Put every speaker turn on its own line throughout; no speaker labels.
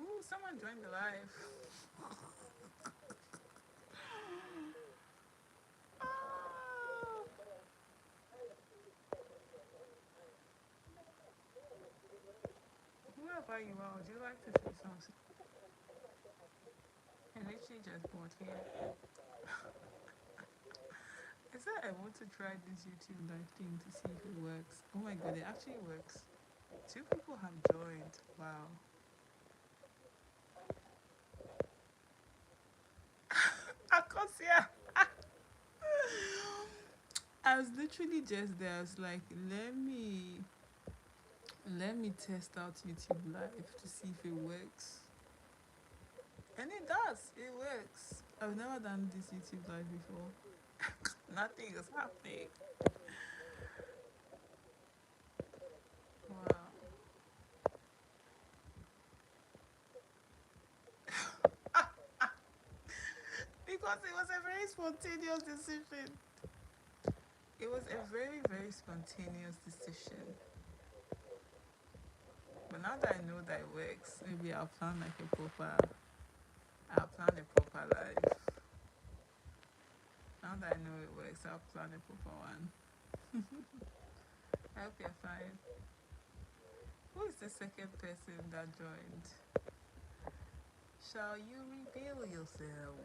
Ooh, someone joined the live. Oh, whoever you are, would you like to say something? I literally just bought here. I said I want to try this YouTube live thing to see if it works. Oh my god, it actually works. Two people have joined. Wow. Akosia. I was literally just there. I was like, let me test out YouTube live to see if it works. And it does. It works. I've never done this YouTube live before. Nothing is happening. Wow. Because it was a very spontaneous decision. It was a very, very spontaneous decision. But now that I know that it works, maybe I'll plan a proper life. Now that I know it works, I'll plan a proper one. I hope you're fine. Who is the second person that joined? Shall you reveal yourself?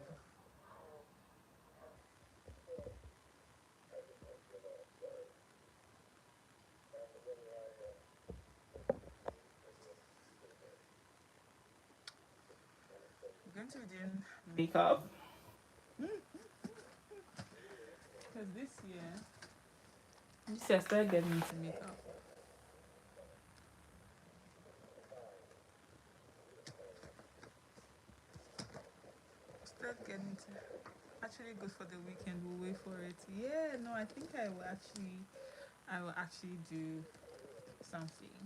I'm going to be doing makeup. Because this year I started getting into makeup. Started getting into actually good for the weekend. We'll wait for it. Yeah, no, I think I will actually do something.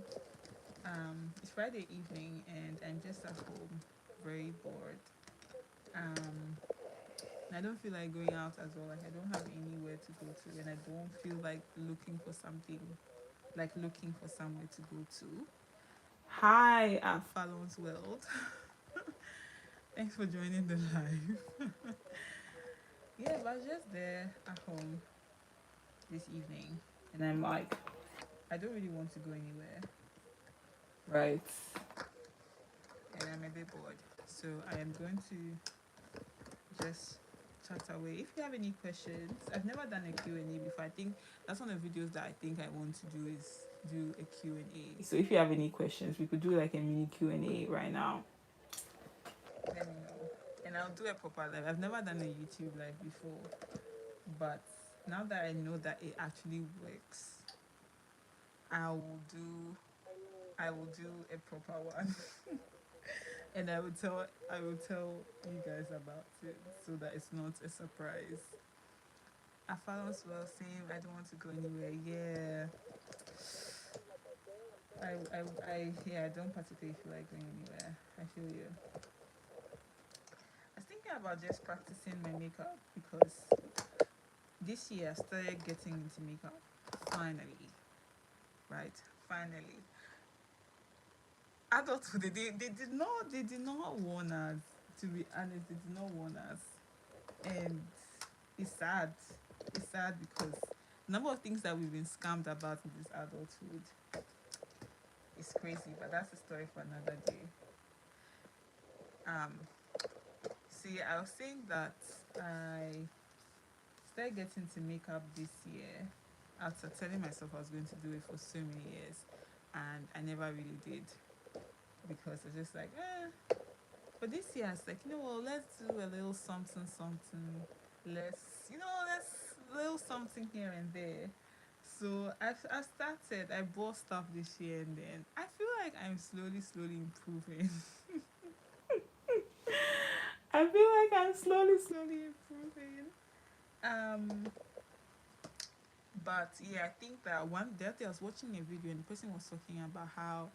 It's Friday evening and I'm just at home, very bored. Um, and I don't feel like going out as well. Like I don't have anywhere to go to, and I don't feel like looking for somewhere to go to. Hi, at Fallon's World. Thanks for joining the live. Yeah, but I was just there at home this evening, and I'm like, I don't really want to go anywhere, right? And I'm a bit bored, so I am going to just chat away. If you have any questions, I've never done a Q&A before. I think that's one of the videos that I think I want to do is do a Q&A. So if you have any questions, we could do like a mini Q&A right now. Let me know. And I'll do a proper live. I've never done a YouTube live before, but now that I know that it actually works, I will do I will do a proper one. And I will tell you guys about it so that it's not a surprise. I found as well saying I don't want to go anywhere. Yeah, I don't particularly feel like going anywhere. I feel you. I was thinking about just practicing my makeup because this year I started getting into makeup. Finally, right? Finally, adulthood. They did not warn us. To be honest, they did not warn us, and it's sad. It's sad because the number of things that we've been scammed about in this adulthood is crazy. But that's a story for another day. Um, See, I was saying that I started getting to makeup this year after telling myself I was going to do it for so many years, and I never really did because I was just like, eh. But this year, I was like, let's do a little something, something. Let's little something here and there. So I started. I bought stuff this year, and then I feel like I'm slowly improving. I feel like I'm slowly improving. Um, but yeah, I think that one the other day I was watching a video and the person was talking about how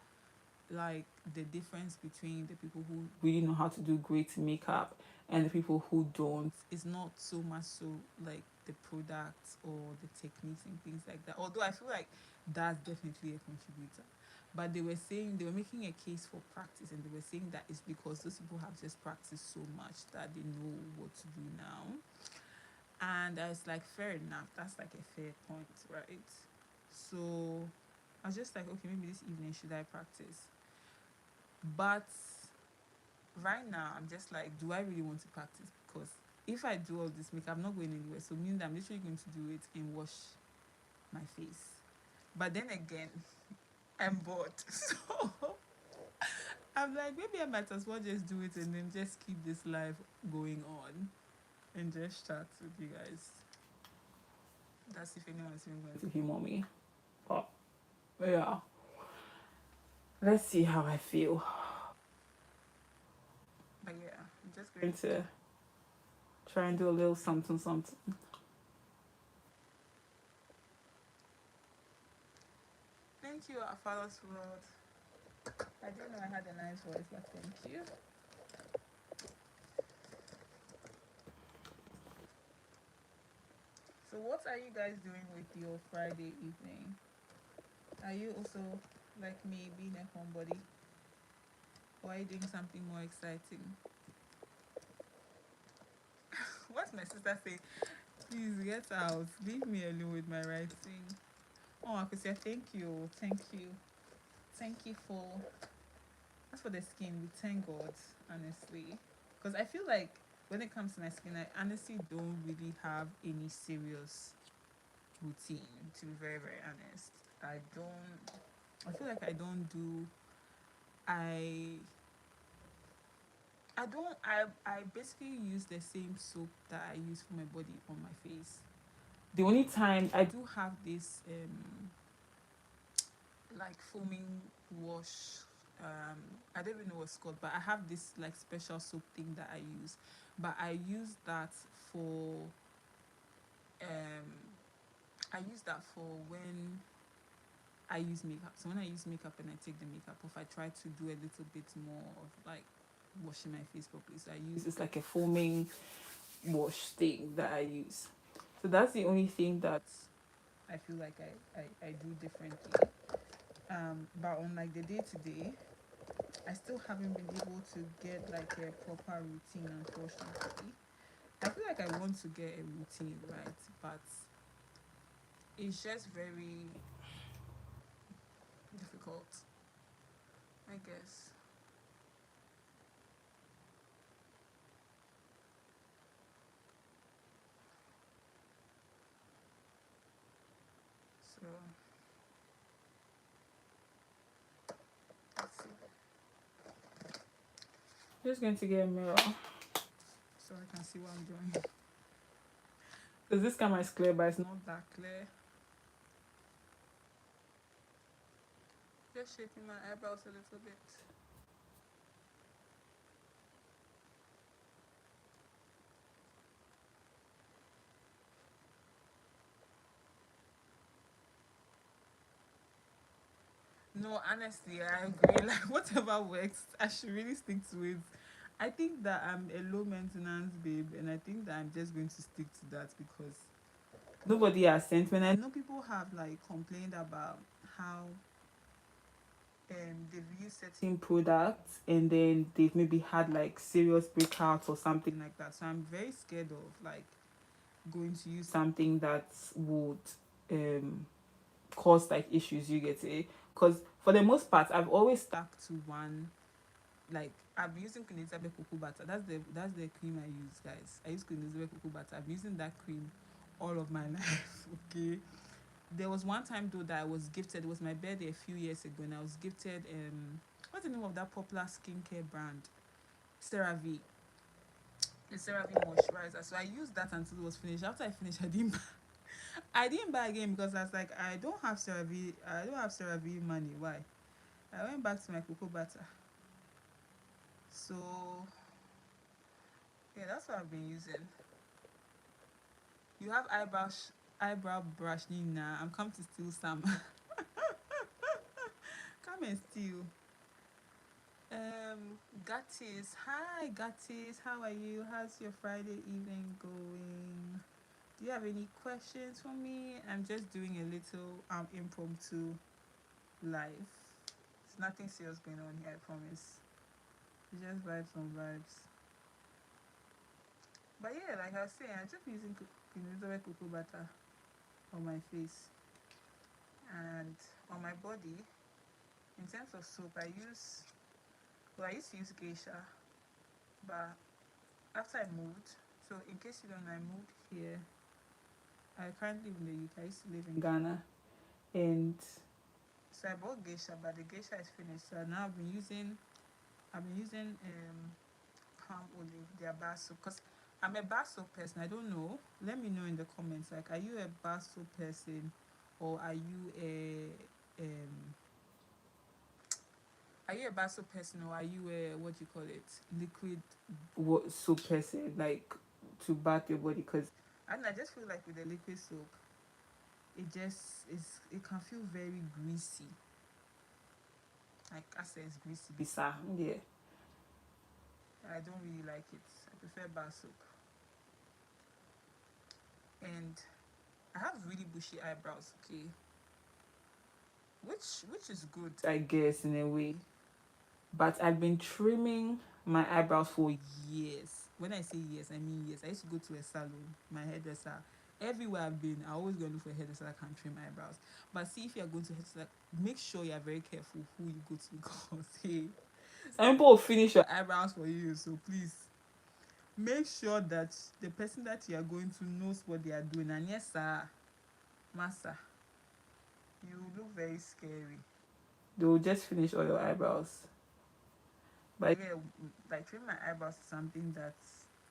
like the difference between the people who really know how to do great makeup and the people who don't is not so much so like the products or the techniques and things like that. Although I feel like that's definitely a contributor. But they were saying they were making a case for practice and they were saying that it's because those people have just practiced so much that they know what to do now. And I was like, fair enough, that's like a fair point, right? So I was just like, okay, maybe this evening should I practice? But right now, I'm just like, do I really want to practice? Because if I do all this makeup, I'm not going anywhere. So meaning that I'm literally going to do it and wash my face. But then again, I'm bored. So I'm like, maybe I might as well just do it and then just keep this life going on and just chat with you guys. That's if anyone's even going to humor me. But yeah, let's see how I feel. But yeah, I'm just going to try and do a little something, something. Thank you, our father's world. I didn't know I had a nice voice, but thank you. So, what are you guys doing with your Friday evening? Are you also like me being a homebody, or are you doing something more exciting? What's my sister say? Please get out. Leave me alone with my writing. Oh, Akusia, thank you, thank you for. As for the skin, we thank God, honestly, because I feel like when it comes to my skin, I honestly don't really have any serious routine. To be very honest, I don't. I feel like I don't do. I I don't. I basically use the same soap that I use for my body on my face. The only time I do have this like foaming wash. I don't even know what's called, but I have this like special soap thing that I use. But I use that for um I use that for when I use makeup. So when I use makeup and I take the makeup off, I try to do a little bit more of like washing my face properly. So I use it's like a foaming wash thing that I use. So that's the only thing that I feel like I do differently. But on like the day to day, I still haven't been able to get like a proper routine, unfortunately. I feel like I want to get a routine, right? But it's just very difficult, I guess. So let's see. Just going to get a mirror so I can see what I'm doing. Because this camera is clear, but it's not that clear. Just shaping my eyebrows a little bit. No, honestly, I agree. Like, whatever works, I should really stick to it. I think that I'm a low maintenance babe, and I think that I'm just going to stick to that because nobody has sent me. And I know people have like complained about how they've used certain products and then they've maybe had like serious breakouts or something like that. So I'm very scared of like going to use something that would um cause like issues, you get it, because for the most part I've always stuck to one. Like I'm using Queen Elizabeth cocoa butter. That's the cream I use, guys. I use Queen Elizabeth cocoa butter. I'm using that cream all of my life. Okay, there was one time though that I was gifted. It was my birthday a few years ago and I was gifted what's the name of that popular skincare brand? CeraVe. The CeraVe moisturizer. So I used that until it was finished. After I finished, I didn't I didn't buy again because I was like, I don't have CeraVe. I don't have CeraVe money. Why? I went back to my cocoa butter. So yeah, that's what I've been using. You have eyebrow brush, Nina. I'm come to steal some. Come and steal. Gatis. Hi, Gatis. How are you? How's your Friday evening going? Do you have any questions for me? I'm just doing a little impromptu live. There's nothing serious going on here, I promise. It's just vibes on vibes. But yeah, like I was saying, I'm just using Elizabeth cocoa butter on my face and on my body. In terms of soap, I used to use geisha, but after I moved, so in case you don't know, I moved here. I currently live in the UK. I used to live in Ghana, and so I bought geisha, but the geisha is finished. So now I've been using palm olive, their bar soap, because I'm a bar soap person. I don't know. Let me know in the comments. Like, are you a bar soap person, or are you a bar soap person, or are you a, what do you call it, liquid soap person, like to bath your body? Because I just feel like with the liquid soap, it can feel very greasy. Like I said, it's greasy. Bisa, yeah. I don't really like it. I prefer bar soap. And I have really bushy eyebrows, okay, which is good, I guess, in a way. But I've been trimming my eyebrows for years. When I say years, I mean years. I used to go to a salon, my hairdresser. Everywhere I've been, I always go look for a hairdresser that can trim my eyebrows. But see, if you're going to a hairdresser, make sure you're very careful who you go to because hey, some people will finish your eyebrows for you. So please make sure that the person that you are going to knows what they are doing. And yes, sir, massa, you look very scary. They will just finish all your eyebrows. But yeah, like trimming my eyebrows is something that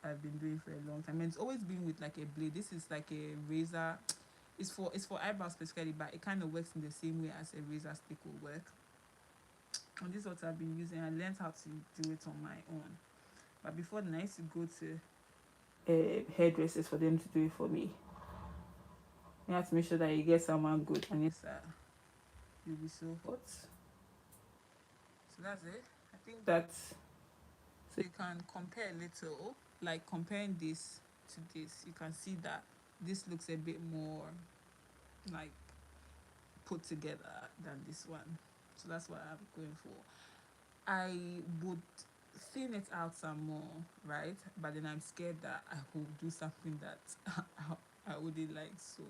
I've been doing for a long time. And it's always been with like a blade. This is like a razor. It's for eyebrows specifically, but it kind of works in the same way as a razor stick will work. And this is what I've been using. I learned how to do it on my own. But before then, I used to go to hairdressers for them to do it for me. You have to make sure that you get someone good, and yes, you'll be so hot. So that's it. I think that's so you can compare a little, like comparing this to this, you can see that this looks a bit more like put together than this one. So that's what I'm going for. I would thin it out some more, right? But then I'm scared that I will do something that I wouldn't like. So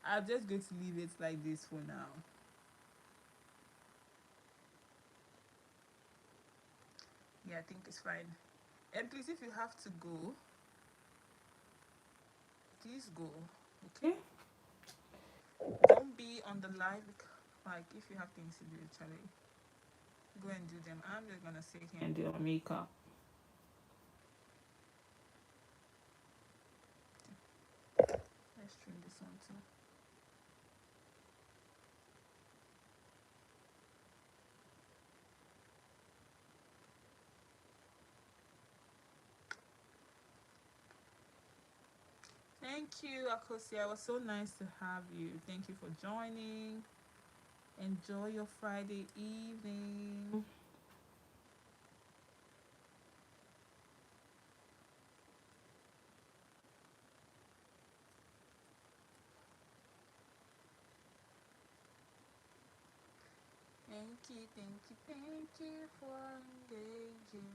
I'm just going to leave it like this for now. Yeah, I think it's fine. And please, if you have to go, please go. Okay? Don't be on the live. Like, if you have things to do, Charlie, go and do them. I'm just gonna sit here and do my makeup. Let's trim this one too. Thank you, Akosia. It was so nice to have you. Thank you for joining. Enjoy your Friday evening. Thank you for engaging.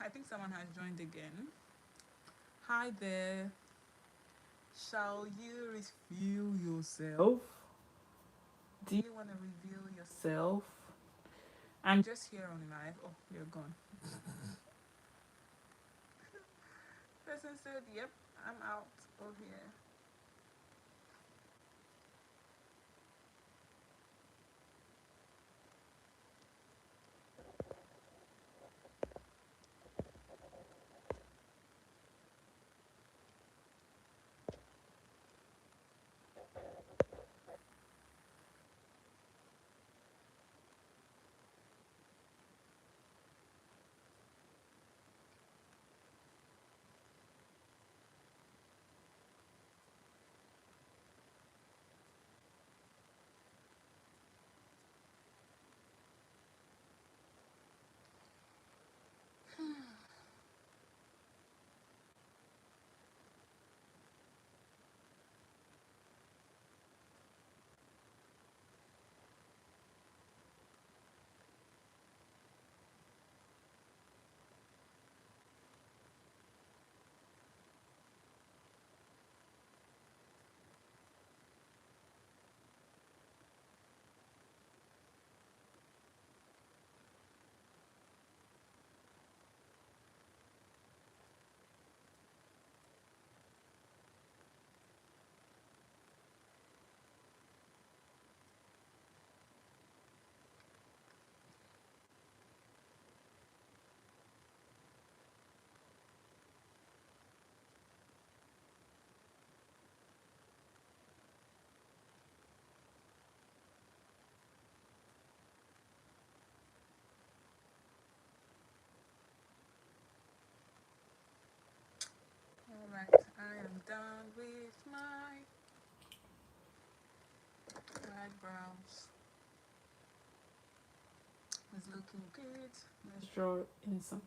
I think someone has joined again. Hi there. Shall you reveal yourself? Do you want to reveal yourself? I'm just here on live. Oh, you're gone. Person said, yep, I'm out of here. Alright, I am done with my eyebrows. It's looking good. Let's draw in some.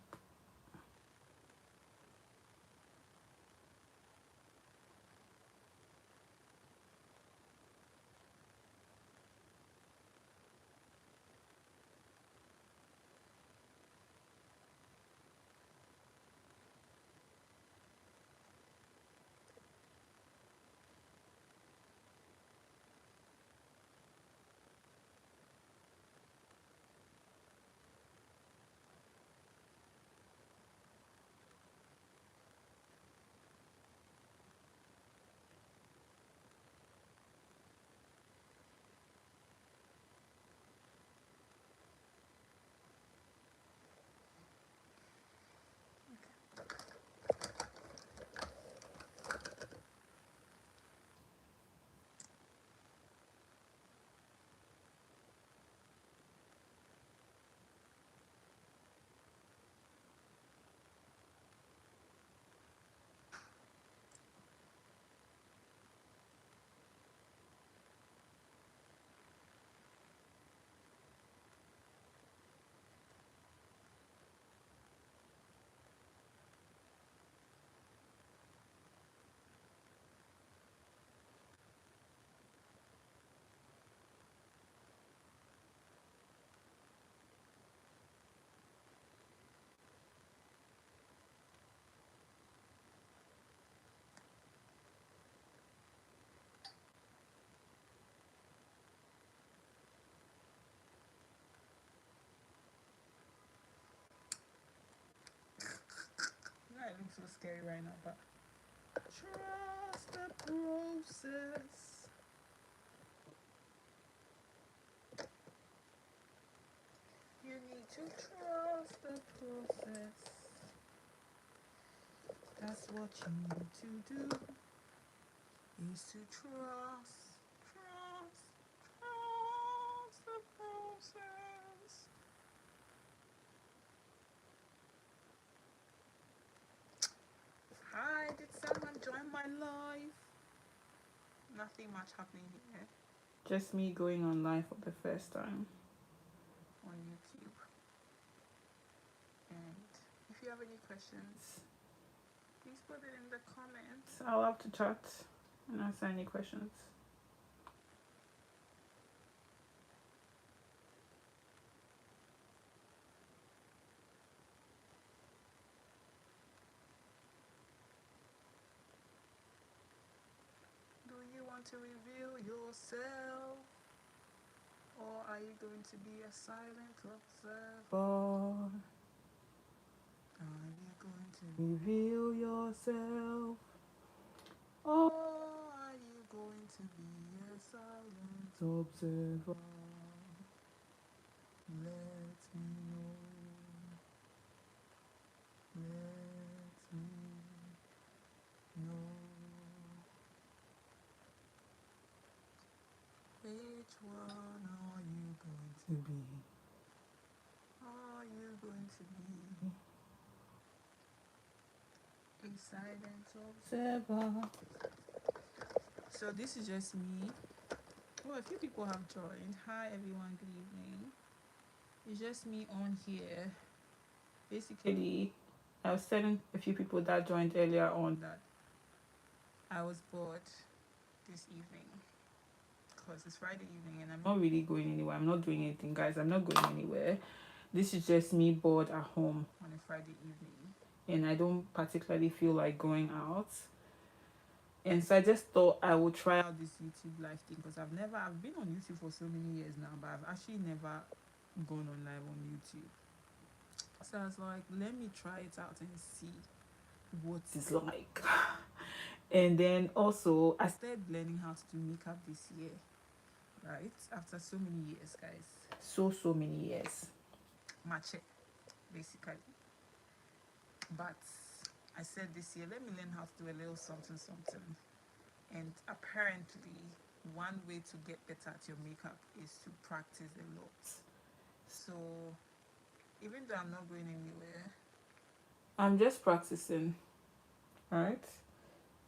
It looks so scary right now, but trust the process. You need to trust the process. That's what you need to do. Is to trust the process. Hi, did someone join my live? Nothing much happening here. Just me going on live for the first time on YouTube. And if you have any questions, please put it in the comments. I'll have to chat and answer any questions. to reveal yourself? Or are you going to be a silent observer? Are you going to reveal yourself? Or are you going to be a silent observer? Let me know. Let me know. Which one are you going to be? Are you going to be a silent observer? So this is just me. Oh, a few people have joined. Hi everyone, good evening. It's just me on here. Basically, I was telling a few people that joined earlier on that I was bored this evening because it's Friday evening and I'm not really going anywhere. I'm not doing anything, guys. I'm not going anywhere. This is just me bored at home on a Friday evening, and I don't particularly feel like going out. And so I just thought I would try out this YouTube live thing because I've been on YouTube for so many years now, but I've actually never gone on live on YouTube. So I was like, let me try it out and see what it's like. And then also I started learning how to do makeup this year, right? After so many years, guys. So many years. Match it, basically. But I said this year, let me learn how to do a little something. And apparently, one way to get better at your makeup is to practice a lot. So, even though I'm not going anywhere, I'm just practicing, right?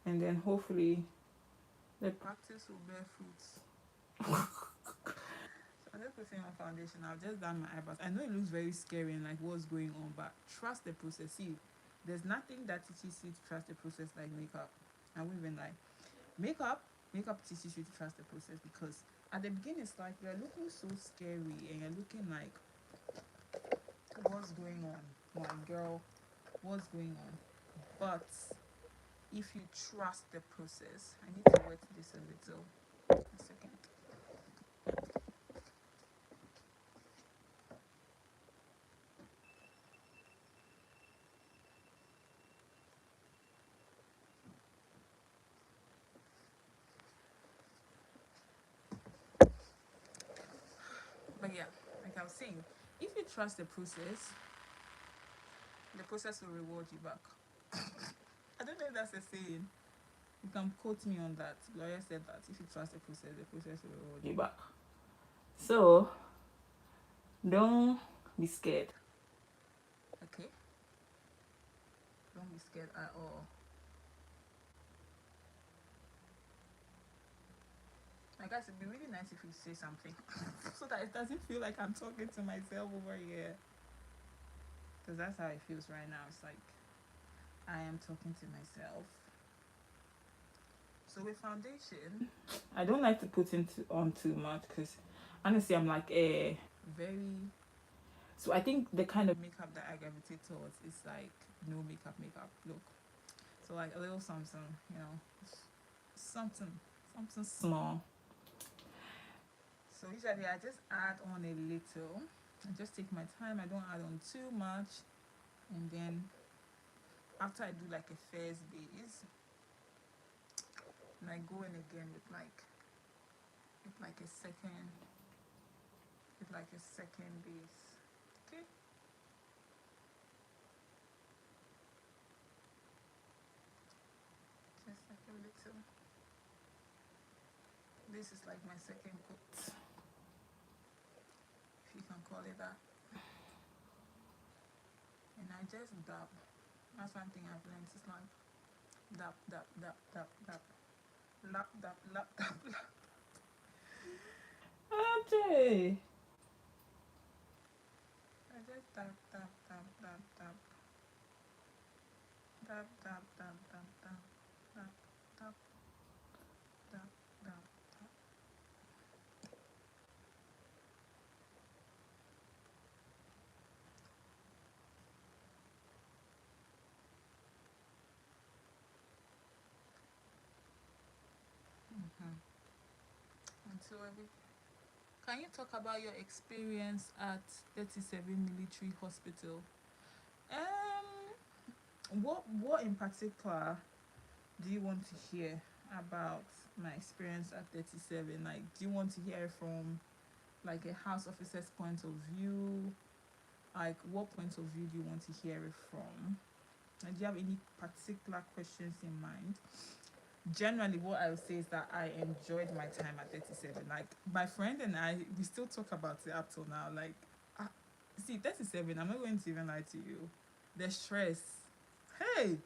And then hopefully, the practice will bear fruits. So I'm just putting on foundation. I've just done my eyebrows. I know it looks very scary and like what's going on, but trust the process. See, there's nothing that teaches you to trust the process like makeup. I won't even lie. Makeup teaches you to trust the process because at the beginning it's like you're looking so scary and you're looking like what's going on, my girl, what's going on. But if you trust the process, I need to wet this a little. A second. But yeah, like I was saying, if you trust the process will reward you back. I don't know if that's a saying. You can quote me on that. Gloria said that if you trust the process will reward you back. So don't be scared. Okay? Don't be scared at all. I guess it'd be really nice if you say something so that it doesn't feel like I'm talking to myself over here. Because that's how it feels right now. It's like I am talking to myself. So with foundation, I don't like to put on too much because honestly, I'm like a very. So I think the kind of makeup that I gravitate towards is like no makeup look. So like a little something, you know, something small. So usually I just add on a little. I just take my time. I don't add on too much, and then after I do like a first base, and I go in again with like a second base. Okay. Just like a little. This is like my second coat, if you can call it that. And I just dab. That's one thing I've learned. It's like dab, dab, dab, dab, dab. Lap, dab, lap, dab, lap. Okay. I just dab, dab, dab, dab, dab. Dab, dab, dab, dab, dab. Dab, dab, dab, dab, dab. Can you talk about your experience at 37 Military Hospital? What in particular do you want to hear about my experience at 37? Like, do you want to hear from like a house officer's point of view? Like, what point of view do you want to hear it from? And do you have any particular questions in mind? Generally, what I would say is that I enjoyed my time at 37. Like, my friend and I, we still talk about it up till now. Like, uh, see, 37, I'm not going to even lie to you. The stress. Hey,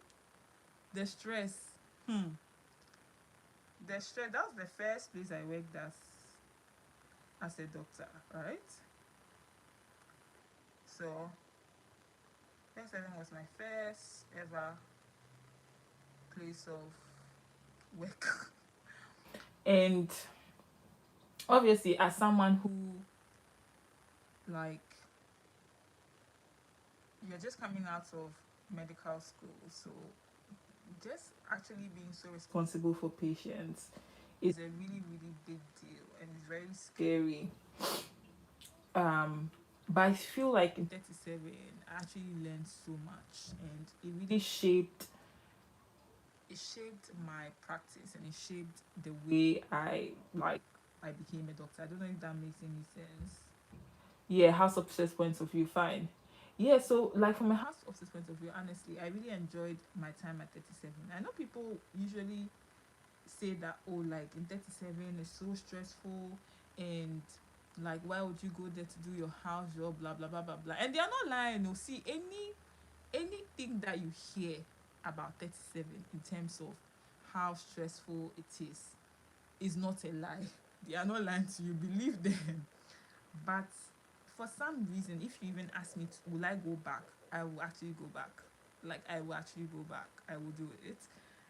the stress. Hmm. The stress. That was the first place I worked as a doctor, right? So, 37 was my first ever place of work. And obviously, as someone who, like, you're just coming out of medical school, so just actually being so responsible for patients is a really, really big deal and it's very scary. But I feel like in 37, I actually learned so much and it really shaped my practice and it shaped the way I became a doctor. I don't know if that makes any sense. Yeah, house officer's point of view, fine. Yeah, so like from a house officer's point of view, honestly, I really enjoyed my time at 37. I know people usually say that, oh, like in 37 is so stressful and like why would you go there to do your house job, blah blah blah blah blah. And they are not lying. No, see anything that you hear about 37 in terms of how stressful it is not a lie. They are not lying to you. Believe them. But for some reason, if you even ask me, will I go back? I will actually go back. Like, I will actually go back. I will do it.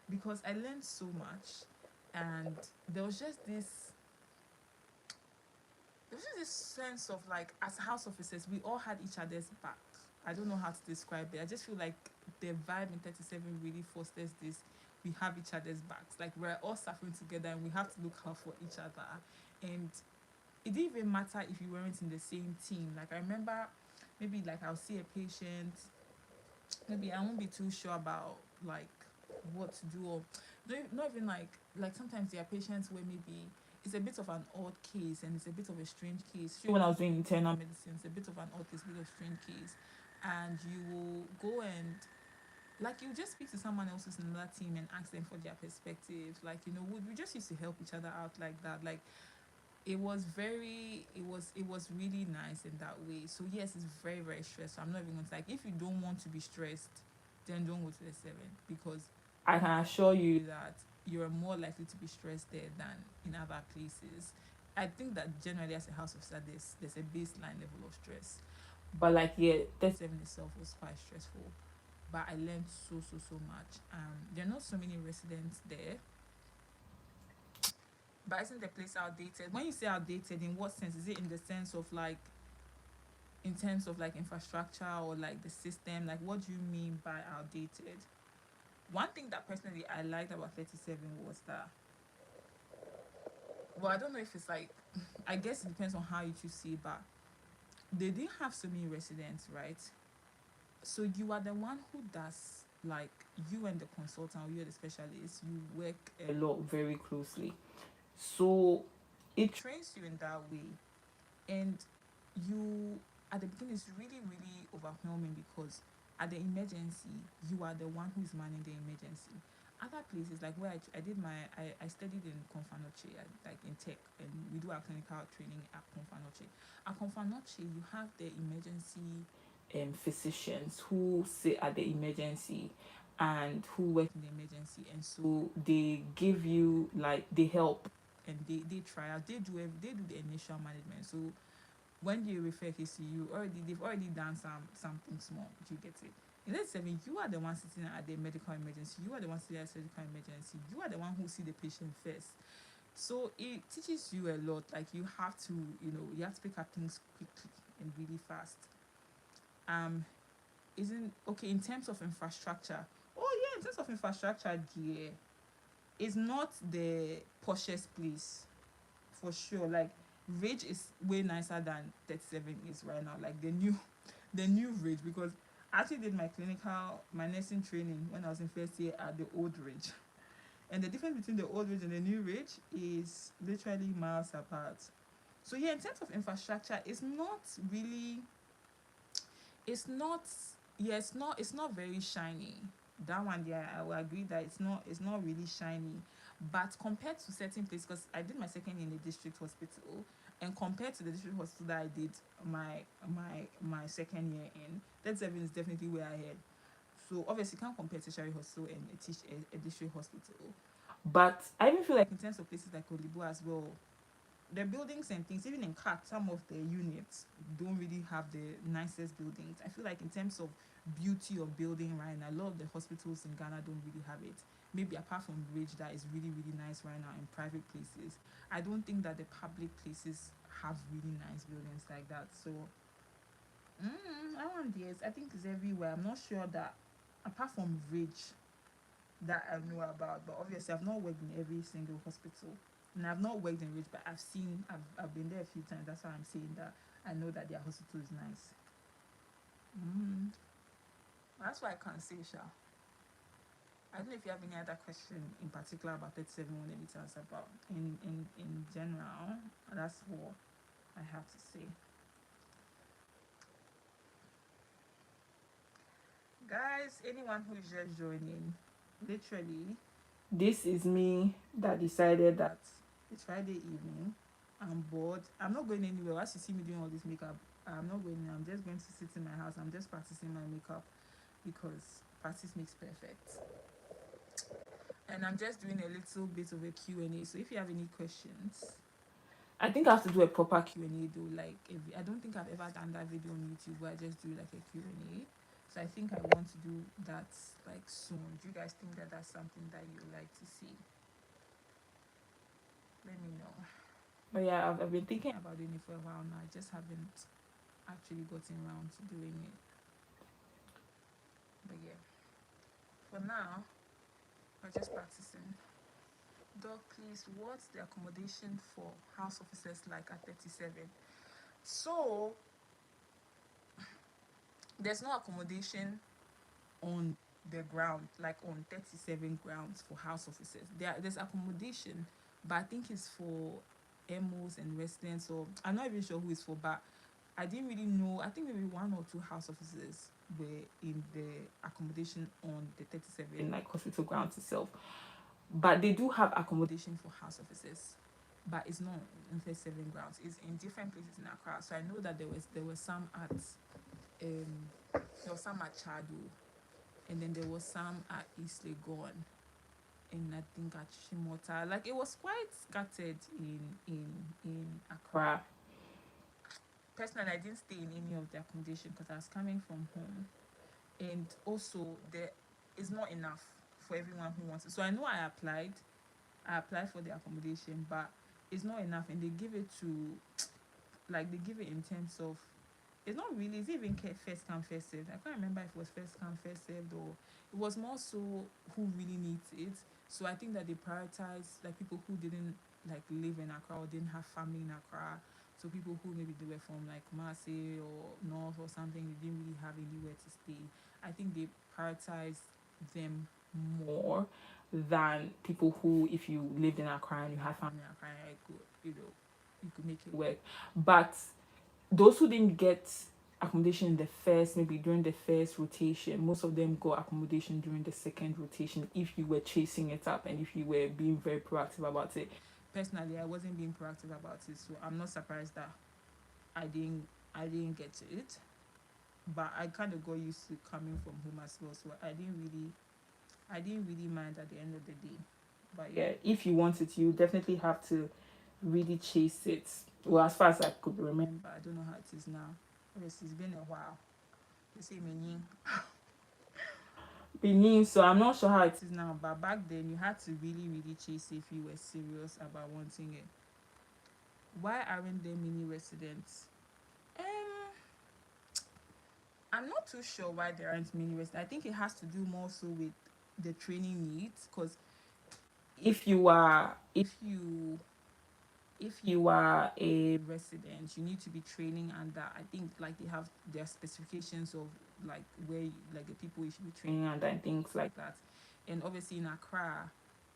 Because I learned so much. And there was just this sense of like, as house officers, we all had each other's back. I don't know how to describe it. I just feel like the vibe in 37 really fosters this. We have each other's backs. Like, we're all suffering together and we have to look out for each other. And it didn't even matter if you weren't in the same team. Like, I remember maybe like I'll see a patient, maybe I won't be too sure about like what to do or not even like sometimes there are patients where maybe it's a bit of an odd case and it's a bit of a strange case. When I was doing internal medicine, it's a bit of an odd case, a bit of a strange case. And you will go and like you just speak to someone else who's in another team and ask them for their perspective. Like, we just used to help each other out like that. Like it was really nice in that way. So yes, it's very, very stressful. I'm not even going to, like, if you don't want to be stressed, then don't go to the seven, because I can assure you that you're more likely to be stressed there than in other places. I think that generally as a house officer, there's a baseline level of stress. But like, yeah, that seven itself was quite stressful. But I learned so much. There are not so many residents there. But isn't the place outdated? When you say outdated, in what sense? Is it in the sense of like, in terms of like infrastructure or like the system? Like, what do you mean by outdated? One thing that personally I liked about 37 was that, well, I don't know if it's like, I guess it depends on how you choose to see it, but they didn't have so many residents, right? So you are the one who does, like, you and the consultant or you and the specialist, you work a lot very closely. So it trains you in that way. And you, at the beginning, it's really, really overwhelming because at the emergency, you are the one who is manning the emergency. Other places, like where I did I studied in Confanoche, like in tech, and we do our clinical training at Confanoche. At Confanoche, you have the emergency physicians who sit at the emergency and who work in the emergency, and so they give you, like, they help and they try out, they do the initial management. So when you refer case to you, already they've already done something small. Do you get it? In that seven, you are the one sitting at the medical emergency. You are the one sitting at the surgical emergency. You are the one who see the patient first. So it teaches you a lot. Like, you have to, you have to pick up things quickly and really fast. Isn't okay in terms of infrastructure. Oh yeah, in terms of infrastructure, dear, it's not the poshest place for sure. Like Rage is way nicer than 37 is right now. Like the new Rage, because I actually did my nursing training when I was in first year at the old Rage. And the difference between the old Rage and the new Rage is literally miles apart. So yeah, in terms of infrastructure, really it's not yeah, it's not very shiny. That one, yeah, I will agree that it's not really shiny. But compared to certain places, because I did my second year in the district hospital, and compared to the district hospital that I did my second year in, that seven is definitely way ahead. So obviously you can't compare tertiary hospital and a district hospital. But I even feel like in terms of places like Olibo as well, the buildings and things, even in CAT, some of the units don't really have the nicest buildings. I feel like in terms of beauty of building right now, a lot of the hospitals in Ghana don't really have it. Maybe apart from Bridge that is really, really nice right now in private places. I don't think that the public places have really nice buildings like that. So I want this. I think it's everywhere. I'm not sure that apart from Bridge that I know about, but obviously I've not worked in every single hospital. And I've not worked in Rich, but I've been there a few times. That's why I'm saying that I know that their hospital is nice. Mm. That's why I can't say, Sha. I don't know if you have any other question in particular about 37 you want me to answer about. In general, that's what I have to say. Guys, anyone who is just joining, literally, this is me that decided that it's Friday evening. I'm bored. I'm not going anywhere. As you see me doing all this makeup, I'm not going. I'm just going to sit in my house. I'm just practicing my makeup because practice makes perfect. And I'm just doing a little bit of a Q&A. So if you have any questions, I think I have to do a proper Q&A though. Like I don't think I've ever done that video on YouTube where I just do like a Q&A. So I think I want to do that like soon. Do you guys think that that's something that you like to see? Let me know. But yeah, I've been thinking about doing it for a while now. I just haven't actually gotten around to doing it. But yeah, for now, we're just practicing. Doc, please, what's the accommodation for house officers like at 37? So, there's no accommodation on the ground, like on 37 grounds for house officers. There's accommodation, but I think it's for MOs and residents, or I'm not even sure who it's for, but I didn't really know. I think maybe one or two house officers were in the accommodation on the 37 like hospital grounds itself. But they do have accommodation for house officers, but it's not in 37 grounds. It's in different places in Accra. So I know that there was some at Chado, and then there was some at East Legon, and I think at Shimota. Like it was quite scattered in Accra. Personally, I didn't stay in any of the accommodation because I was coming from home, and also there is not enough for everyone who wants it. So I know I applied for the accommodation, but it's not enough, and they give it to like they give it in terms of it's not really it's even first come first served. I can't remember if it was first come first served or it was more so who really needs it. So I think that they prioritize like people who didn't like live in Accra or didn't have family in Accra. So people who maybe they were from like Marseille or North or something, they didn't really have anywhere to stay. I think they prioritize them more than people who, if you lived in Accra and you had family in Accra, you could make it work. But those who didn't get accommodation in the first, maybe during the first rotation, most of them got accommodation during the second rotation if you were chasing it up and if you were being very proactive about it. Personally, I wasn't being proactive about it, so I'm not surprised that I didn't I didn't get it. But I kind of got used to coming from home as well, so I didn't really mind at the end of the day. But yeah, if you want it, you definitely have to really chase it. Well, as far as I could remember, I don't know how it is now. Obviously, it's been a while. They say Benin, so I'm not sure how it is now. But back then, you had to really, really chase it if you were serious about wanting it. Why aren't there mini residents? Um, I'm not too sure why there aren't mini residents. I think it has to do more so with the training needs. Because if you if you are a resident, you need to be training under, I think, like they have their specifications of like where like the people you should be training under and things like that. And obviously in Accra,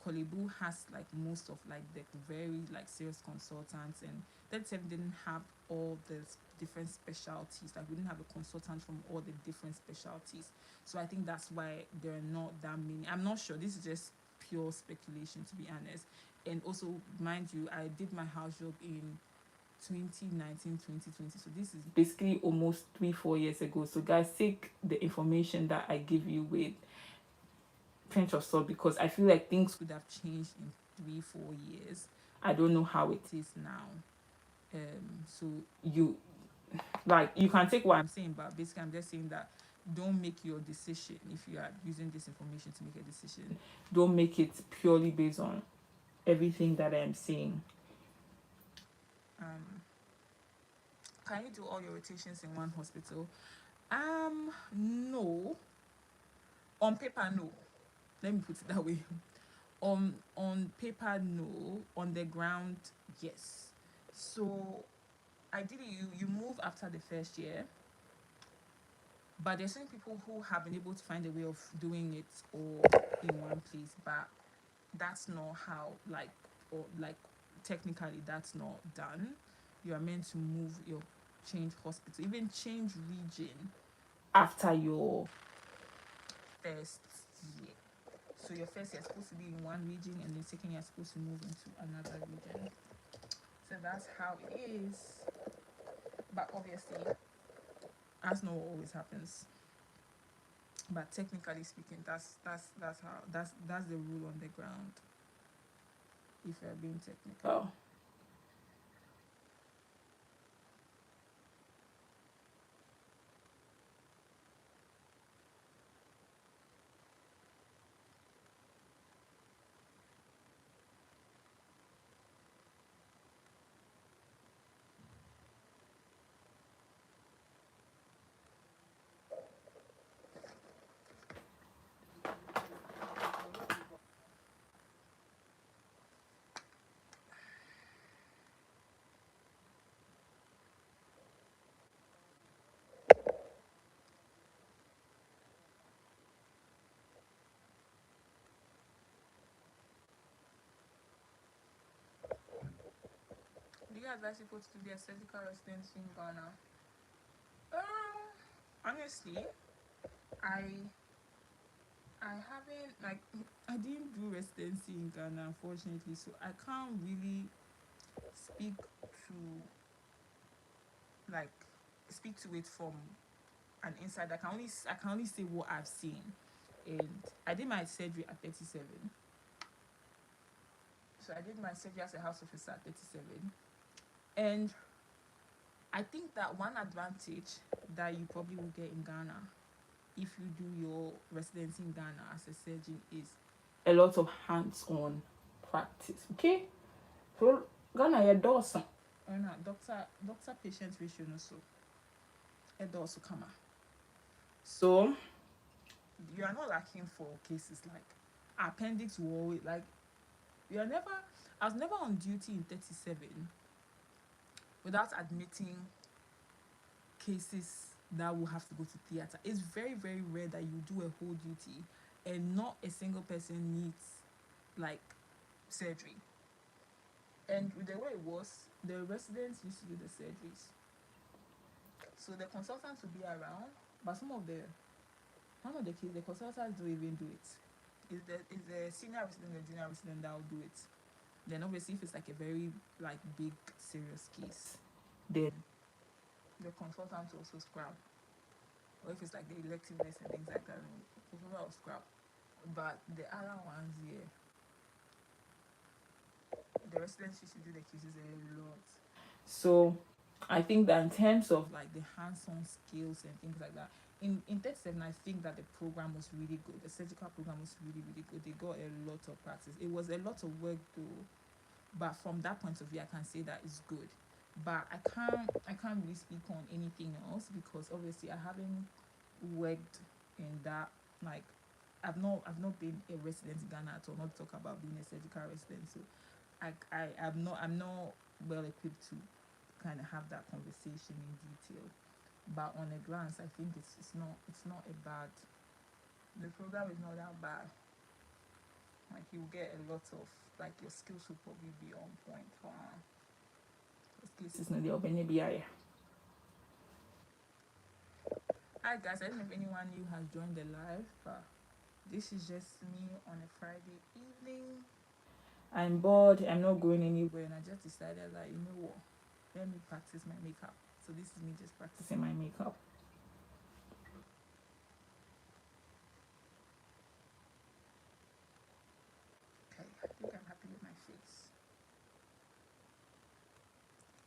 Kolebu has like most of like the very like serious consultants, and that seven didn't have all the different specialties. Like we didn't have a consultant from all the different specialties. So I think that's why there are not that many. I'm not sure. This is just pure speculation, to be honest. And also, mind you, I did my house job in 2019, 2020. So this is basically almost 3 4 years ago. So guys, take the information that I give you with pinch of salt, because I feel like things could have changed in 3 4 years. I don't know how it is now. So you like you can take what I'm saying, but basically I'm just saying that don't make your decision if you are using this information to make a decision. Don't make it purely based on everything that I'm saying. Um, can you do all your rotations in one hospital? No. On paper, no. Let me put it that way. On paper, no. On the ground, yes. So ideally, you move after the first year, but there's some people who have been able to find a way of doing it all in one place, but that's not how or like technically that's not done. You are meant to move your change hospital, even change region after your first year. So your first year is supposed to be in one region, and the second year is supposed to move into another region. So that's how it is. But obviously, that's not what always happens. But technically speaking, that's the rule on the ground. If you're being technical. Oh. Do you advise people to do their surgical residency in Ghana? Honestly, I I haven't like I didn't do residency in Ghana, unfortunately, so I can't really speak to like speak to it from an insider. I can only say what I've seen, and I did my surgery at 37. So I did my surgery as a house officer at 37, and I think that one advantage that you probably will get in Ghana if you do your residency in Ghana as a surgeon is a lot of hands-on practice. Okay, so Ghana you're awesome. No, doctor patient ratio no so. It also come. So you are not lacking for cases like appendix wall. Like you are never. I was never on duty in 37 without admitting cases that will have to go to theater. It's very, very rare that you do a whole duty and not a single person needs like surgery. And with the way it was, the residents used to do the surgeries. So the consultants would be around, but one of the kids, the consultants don't even do it. Is the senior resident, the junior resident that will do it. Then obviously if it's like a very like big serious case, then the consultants also scrap. Or if it's like the electiveness and things like that, the consultant will scrap. But the other ones, yeah, the residents used to do the cases a lot. So I think that in terms of like the hands-on skills and things like that, in 37, I think that the program was really good. The surgical program was really, really good. They got a lot of practice. It was a lot of work though, but from that point of view, I can say that it's good. But I can't really speak on anything else because obviously I haven't worked in that like I've not been a resident in Ghana at all, not talk about being a surgical resident. So I'm not well equipped to kind of have that conversation in detail. But on a glance, I think it's not a bad. The program is not that bad. Like you get a lot of like your skills will probably be on point for cases. No, they'll be maybe I. Hi guys, I don't know if anyone new has joined the live, but this is just me on a Friday evening. I'm bored. I'm not going anywhere, and I just decided that you know what, let me practice my makeup. So this is me just practicing my makeup. Okay, I think I'm happy with my face.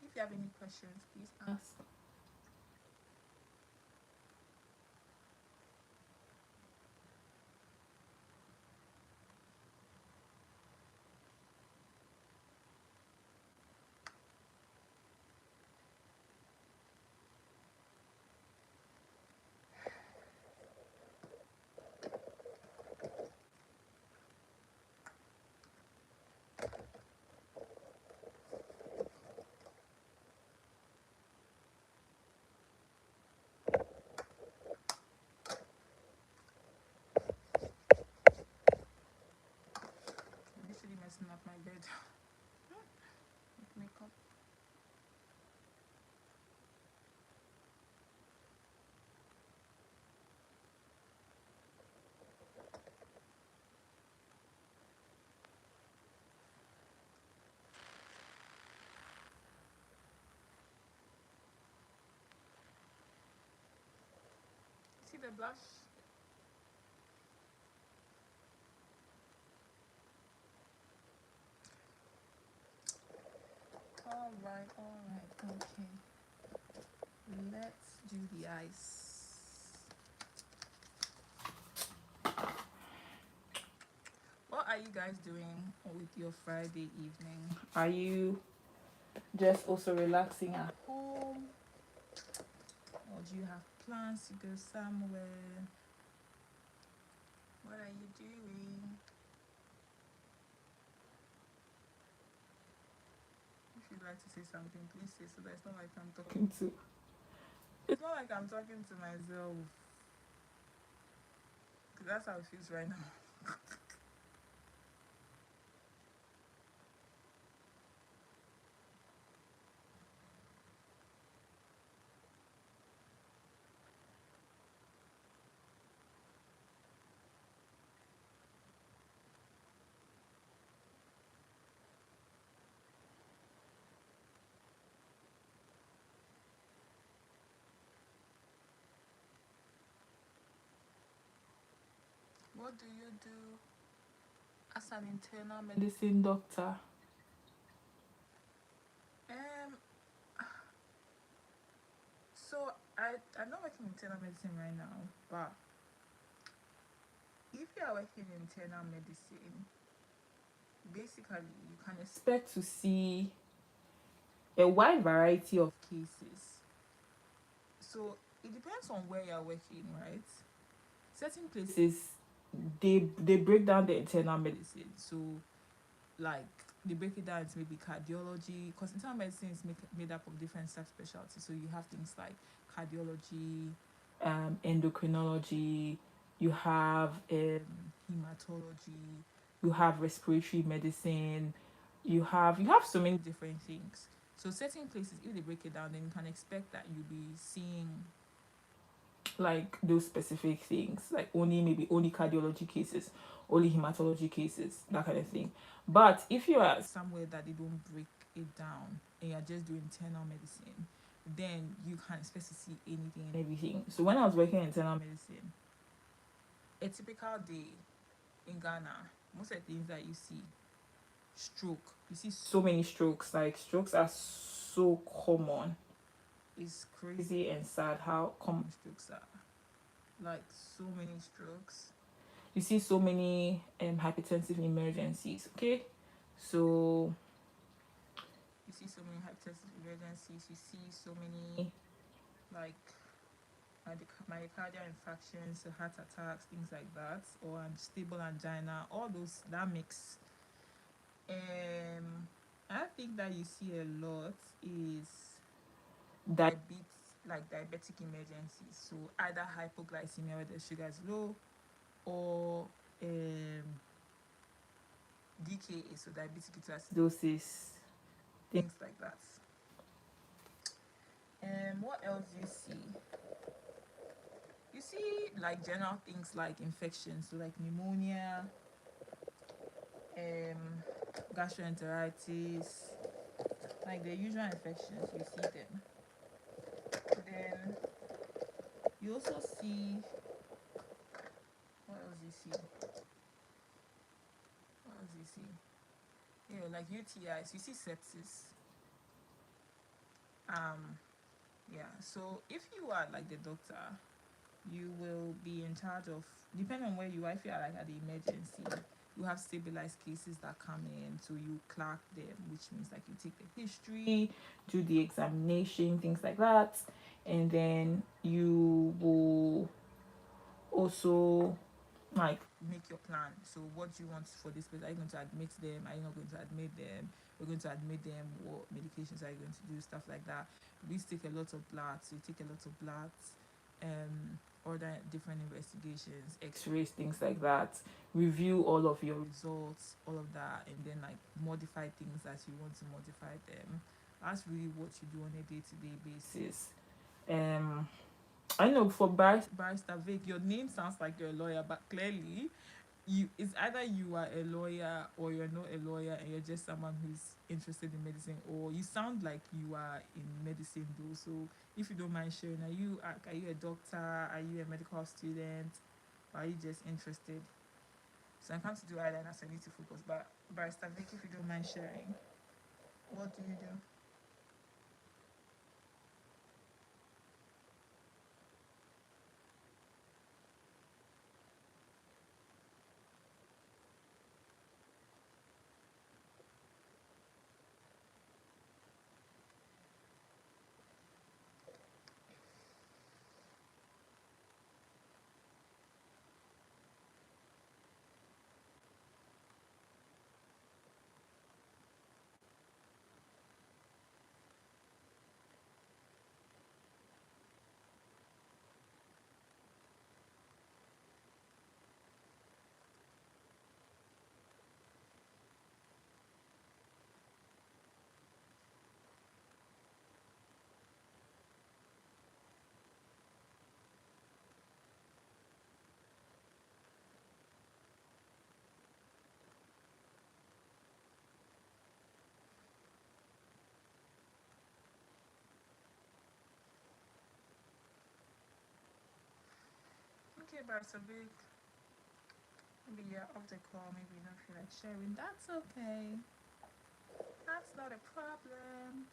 If you have any questions, please ask. I'm literally messing up my bed with makeup. See the blush? Alright, okay. Let's do the eyes. What are you guys doing with your Friday evening? Are you just also relaxing at home? Or do you have plans to go somewhere? What are you doing? If you'd like to say something, please say so that it's not like I'm talking to. It's not like I'm talking to myself. Because that's how it feels right now. What do you do as an internal medicine doctor? Um, so I'm not working in internal medicine right now, but if you are working in internal medicine, basically you can expect to see a wide variety of cases. So it depends on where you're working, right? Certain places they break down the internal medicine. So like they break it down into maybe cardiology, because internal medicine is made up of different subspecialties. So you have things like cardiology, endocrinology, you have hematology, you have respiratory medicine, you have so many different things. So certain places, if they break it down, then you can expect that you'll be seeing like those specific things, like only cardiology cases, only hematology cases, that kind of thing. But if you are somewhere that they don't break it down and you're just doing internal medicine, then you can expect to see anything and everything. So when I was working in internal medicine, a typical day in Ghana, most of the things that you see, stroke, you see so many strokes. Like strokes are so common. It's crazy and sad how common strokes are. Like so many strokes. You see so many hypertensive emergencies. Okay, so you see so many hypertensive emergencies. You see so many like myocardial infarctions, heart attacks, things like that, or unstable angina. All those that mix. Um, I think that you see a lot is diabetes, like diabetic emergencies. So either hypoglycemia where the sugar is low, or um, DKA, so diabetic ketoacidosis, things like that. What else do you see? You see like general things like infections, so like pneumonia, um, gastroenteritis, like the usual infections. You see them. Then you also see, what else do you see? What else do you see? Yeah, like UTIs. You see sepsis. Um, yeah. So if you are like the doctor, you will be in charge of, depending on where you are. If you are like at the emergency, you have stabilized cases that come in, so you clerk them, which means like you take the history, do the examination, things like that, and then you will also like make your plan. So what do you want for this person? Are you going to admit them? Are you not going to admit them? We're going to admit them. What medications are you going to do? Stuff like that. We take a lot of blood. So you take a lot of blood, order different investigations, x-rays, things like that, review all of your results, all of that, and then like modify things as you want to modify them. That's really what you do on a day-to-day basis. um I know for barrister Vic, your name sounds like you're a lawyer, but clearly you, it's either you are a lawyer or you're not a lawyer and you're just someone who's interested in medicine, or you sound like you are in medicine though. So if you don't mind sharing, are you a doctor? Are you a medical student? Or are you just interested? So I can't do either, and I need to focus. But barrister Vic, if you don't mind sharing, what do you do? Okay, barrister Vic. Maybe you're off the call. Maybe you don't feel like sharing. That's okay. That's not a problem.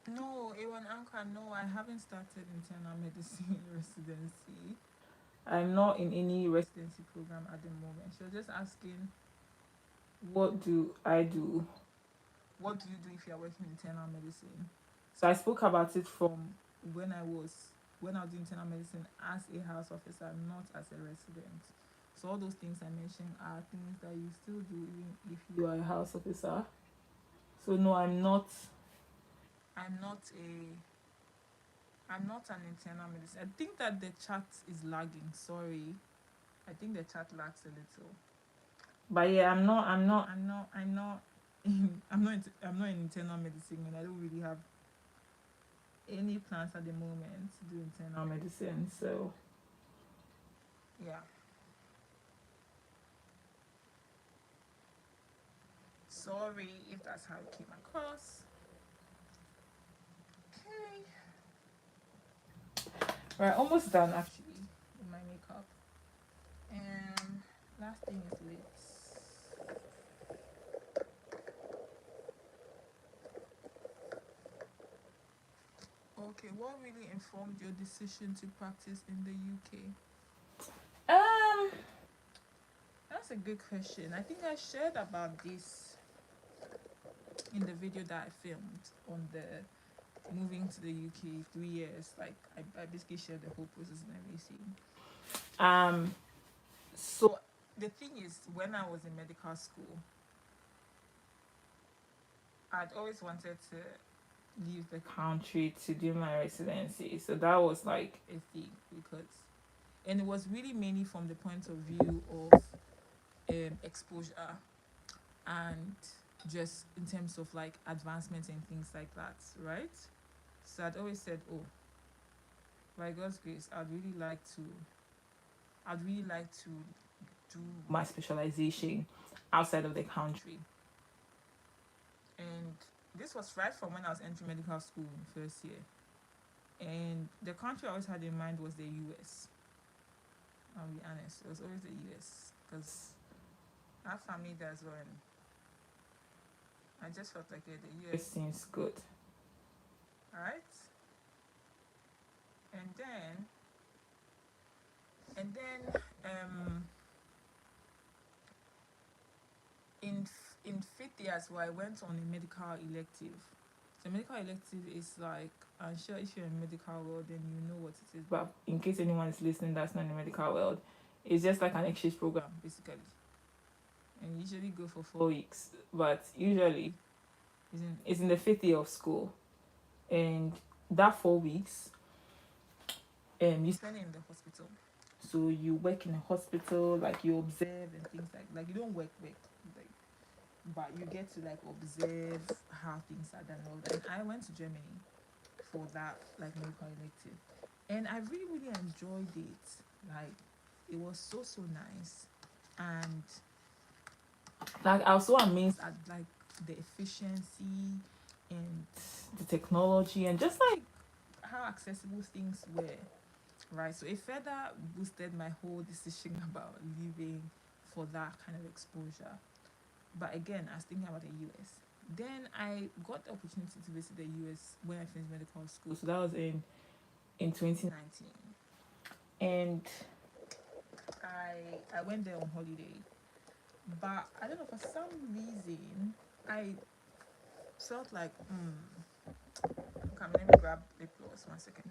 No, A1 Anchor, no, I haven't started internal medicine residency. I'm not in any residency program at the moment. She was just asking, what do I do? What do you do if you're working in internal medicine? So I spoke about it from when I was when I was doing internal medicine as a house officer, not as a resident. So all those things I mentioned are things that you still do even if you are a house officer. So no, I'm not a I'm not an internal medicine. I think that the chat is lagging. Sorry. I think the chat lacks a little. But yeah, I'm not in internal medicine, and I don't really have any plans at the moment to do internal medicine. So yeah, sorry if that's how it came across. Okay, we're almost done actually with my makeup. And last thing is lips. Okay, what really informed your decision to practice in the UK? That's a good question. I think I shared about this in the video that I filmed on the moving to the UK 3 years. Like I basically shared the whole process and everything. So the thing is, when I was in medical school, I'd always wanted to leave the country to do my residency. So that was like a thing because, and it was really mainly from the point of view of exposure and just in terms of like advancement and things like that, right? So I'd always said, oh, by God's grace, I'd really like to do my specialization outside of the country. And this was right from when I was entering medical school in first year. And the country I always had in mind was the US. I'll be honest, it was always the US because I have family there as well. And I just felt like yeah, the US seems good. Alright? And then and then in fifth year as well, I went on a medical elective. So medical elective is like, I'm sure if you're in medical world, then you know what it is. But in case anyone is listening that's not in the medical world, it's just like an exchange program basically. And you usually go for 4 weeks, but usually it's in the fifth year of school, and that 4 weeks, you spend it in the hospital. So you work in a hospital, like you observe and things like you don't work like, but you get to like observe how things are done and all that. And I went to Germany for that like medical elective, and I really enjoyed it. Like it was so nice, and like I was so amazed at like the efficiency and the technology and just like how accessible things were, right? So it further boosted my whole decision about leaving for that kind of exposure. But again, I was thinking about the US. Then I got the opportunity to visit the US when I finished medical school. So that was in 2019. And I went there on holiday. But I don't know, for some reason I felt like okay, let me grab lip gloss 1 second.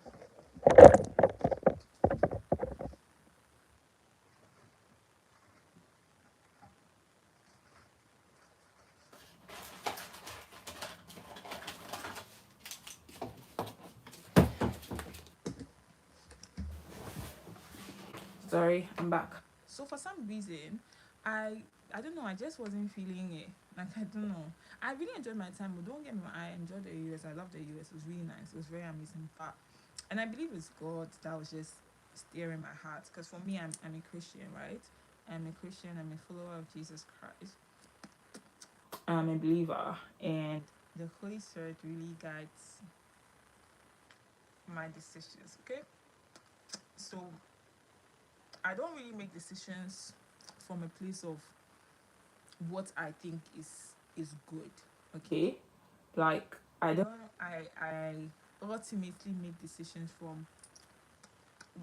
Sorry, I'm back. So for some reason, I don't know, I just wasn't feeling it. Like I don't know. I really enjoyed my time, but don't get me wrong, I enjoyed the US. I love the US. It was really nice. It was very amazing. But and I believe it's God that was just steering my heart. Because for me, I'm a Christian, right? I'm a Christian. I'm a follower of Jesus Christ. I'm a believer, and the Holy Spirit really guides my decisions. Okay, so I don't really make decisions from a place of what I think is good. Okay, like I don't. I ultimately make decisions from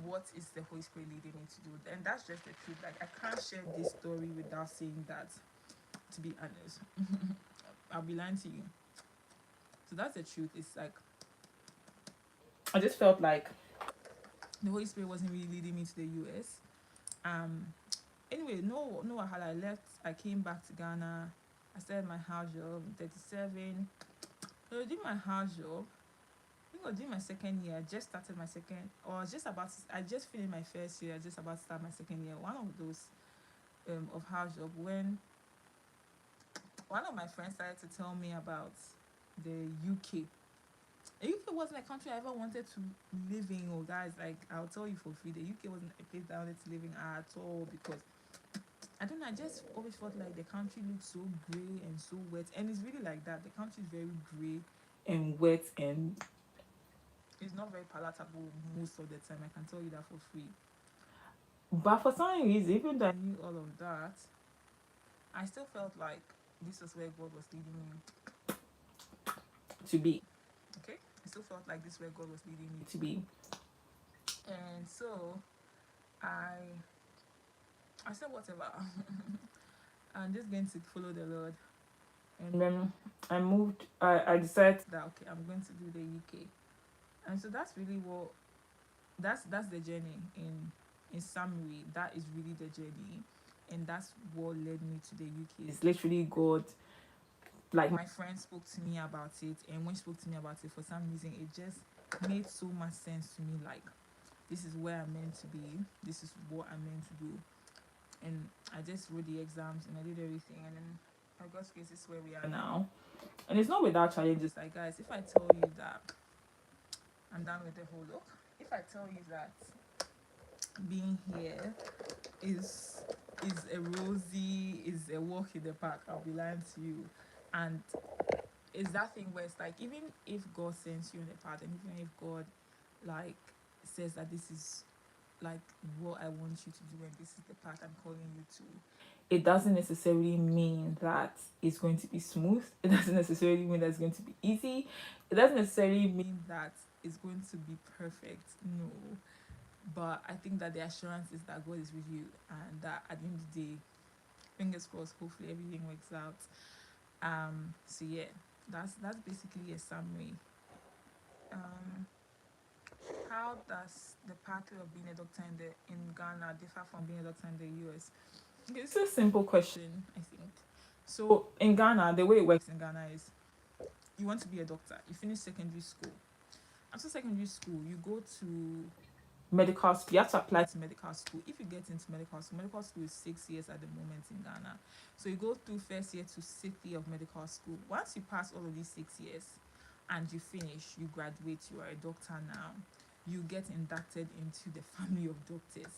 what is the Holy Spirit leading me to do, and that's just the truth. Like I can't share this story without saying that. To be honest, I'll be lying to you. So that's the truth. It's like I just felt like the Holy Spirit wasn't really leading me to the US. Um. Anyway, no wahala. I left. I came back to Ghana. I started my house job. 37. So I did my house job. think it was during my second year. I just started my second, or I was just about. I just finished my first year. I just about to start my second year. One of those of house job when one of my friends started to tell me about the UK. The UK wasn't a country I ever wanted to live in. Oh, guys, like I'll tell you for free, the UK wasn't a place that I wanted to live in at all because I don't know. I just always felt like the country looked so grey and so wet, and it's really like that. The country is very grey and wet, and it's not very palatable most of the time. I can tell you that for free. But for some reason, even though I knew all of that, I still felt like this was where God was leading me to be. Okay, I still felt like this is where God was leading me to be, and so I I said whatever. I'm just going to follow the Lord. And then I moved. I decided that okay, I'm going to do the UK, and so that's really what that's the journey in summary. That is really the journey, and that's what led me to the UK. It's literally God. Like my friend spoke to me about it, and when she spoke to me about it, for some reason, it just made so much sense to me. Like this is where I'm meant to be. This is what I'm meant to do, and I just wrote the exams and I did everything, and then by God's grace, this is where we are now. And it's not without challenges. Like guys, if I tell you that I'm done with the whole look, if I tell you that being here is a rosy, is a walk in the park, I'll be lying to you. And it's that thing where it's like even if God sends you in the path, and even if God like says that this is like what I want you to do and this is the path I'm calling you to, it doesn't necessarily mean that it's going to be smooth. It doesn't necessarily mean that it's going to be easy. It doesn't necessarily mean that it's going to be perfect. No. But I think that the assurance is that God is with you and that at the end of the day, fingers crossed, hopefully everything works out. So yeah, that's basically a summary. How does the pathway of being a doctor in Ghana differ from being a doctor in the US? Okay, it's a simple question, I think. So in Ghana, the way it works in Ghana is you want to be a doctor, you finish secondary school. After secondary school, you go to medical school. You have to apply to medical school. If you get into medical school is 6 years at the moment in Ghana. So you go through first year to 6th year of medical school. Once you pass all of these 6 years and you finish, you graduate, you are a doctor now. You get inducted into the family of doctors.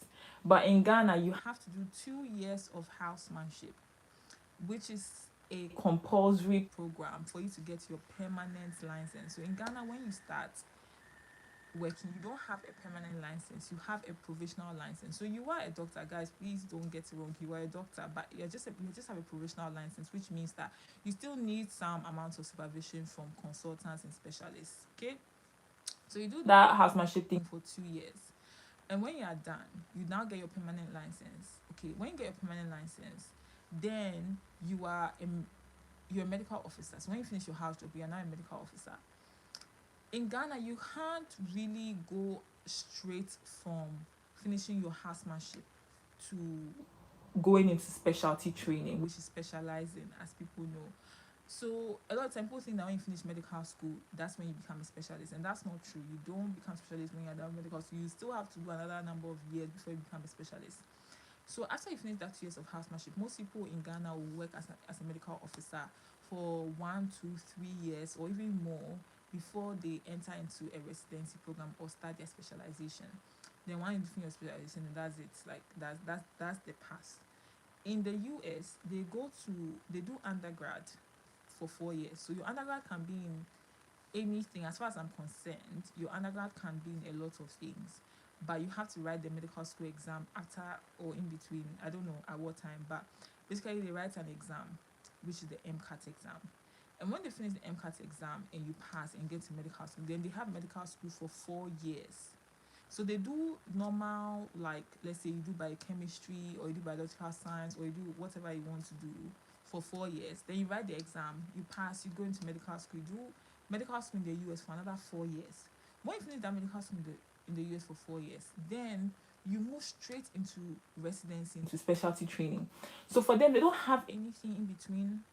But in Ghana, you have to do 2 years of housemanship, which is a compulsory program for you to get your permanent license. So in Ghana, when you start working, you don't have a permanent license, you have a provisional license. So you are a doctor, guys, please don't get it wrong, you are a doctor, but you just have a provisional license, which means that you still need some amount of supervision from consultants and specialists. Okay, so you do that housemanship thing for 2 years, and when you are done, you now get your permanent license. Okay, when you get your permanent license, then you're a medical officer. So when you finish your house job, you are now a medical officer. In Ghana, you can't really go straight from finishing your housemanship to going into specialty training, which is specializing, as people know. So a lot of time people think that when you finish medical school, that's when you become a specialist, and that's not true. You don't become specialist when you're done with medical school. You still have to do another number of years before you become a specialist. So after you finish that 2 years of housemanship, most people in Ghana will work as a medical officer for 1, 2, 3 years or even more before they enter into a residency program or start their specialization. Then when you finish your specialization, that's it. Like that's the pass. In the US, they do undergrad for 4 years. So your undergrad can be in anything. As far as I'm concerned, your undergrad can be in a lot of things, but you have to write the medical school exam after or in between. I don't know at what time, but basically they write an exam, which is the MCAT exam. And when they finish the MCAT exam and you pass and get to medical school, then they have medical school for 4 years. So they do normal, like let's say you do biochemistry or you do biological science or you do whatever you want to do for 4 years. Then you write the exam, you pass, you go into medical school, you do medical school in the US for another 4 years. When you finish that medical school in the US for 4 years, then you move straight into residency, into specialty training. So for them, they don't have anything in between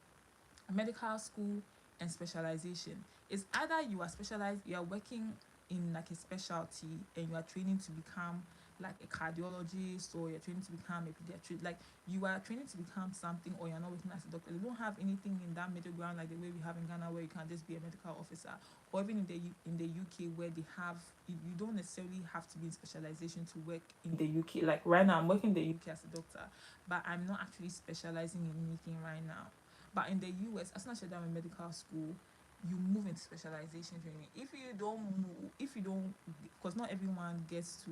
medical school and specialization. It's either you are specialized, you are working in like a specialty and you are training to become like a cardiologist, or you're training to become a pediatric, like you are training to become something, or you're not working as a doctor. They don't have anything in that middle ground like the way we have in Ghana, where you can just be a medical officer, or even in the UK, where they have, you don't necessarily have to be in specialization to work in the UK. Like right now, I'm working in the UK as a doctor, but I'm not actually specializing in anything right now. But in the US, as soon as you're done with medical school, you move into specialization training. If you don't move, if you don't, because not everyone gets to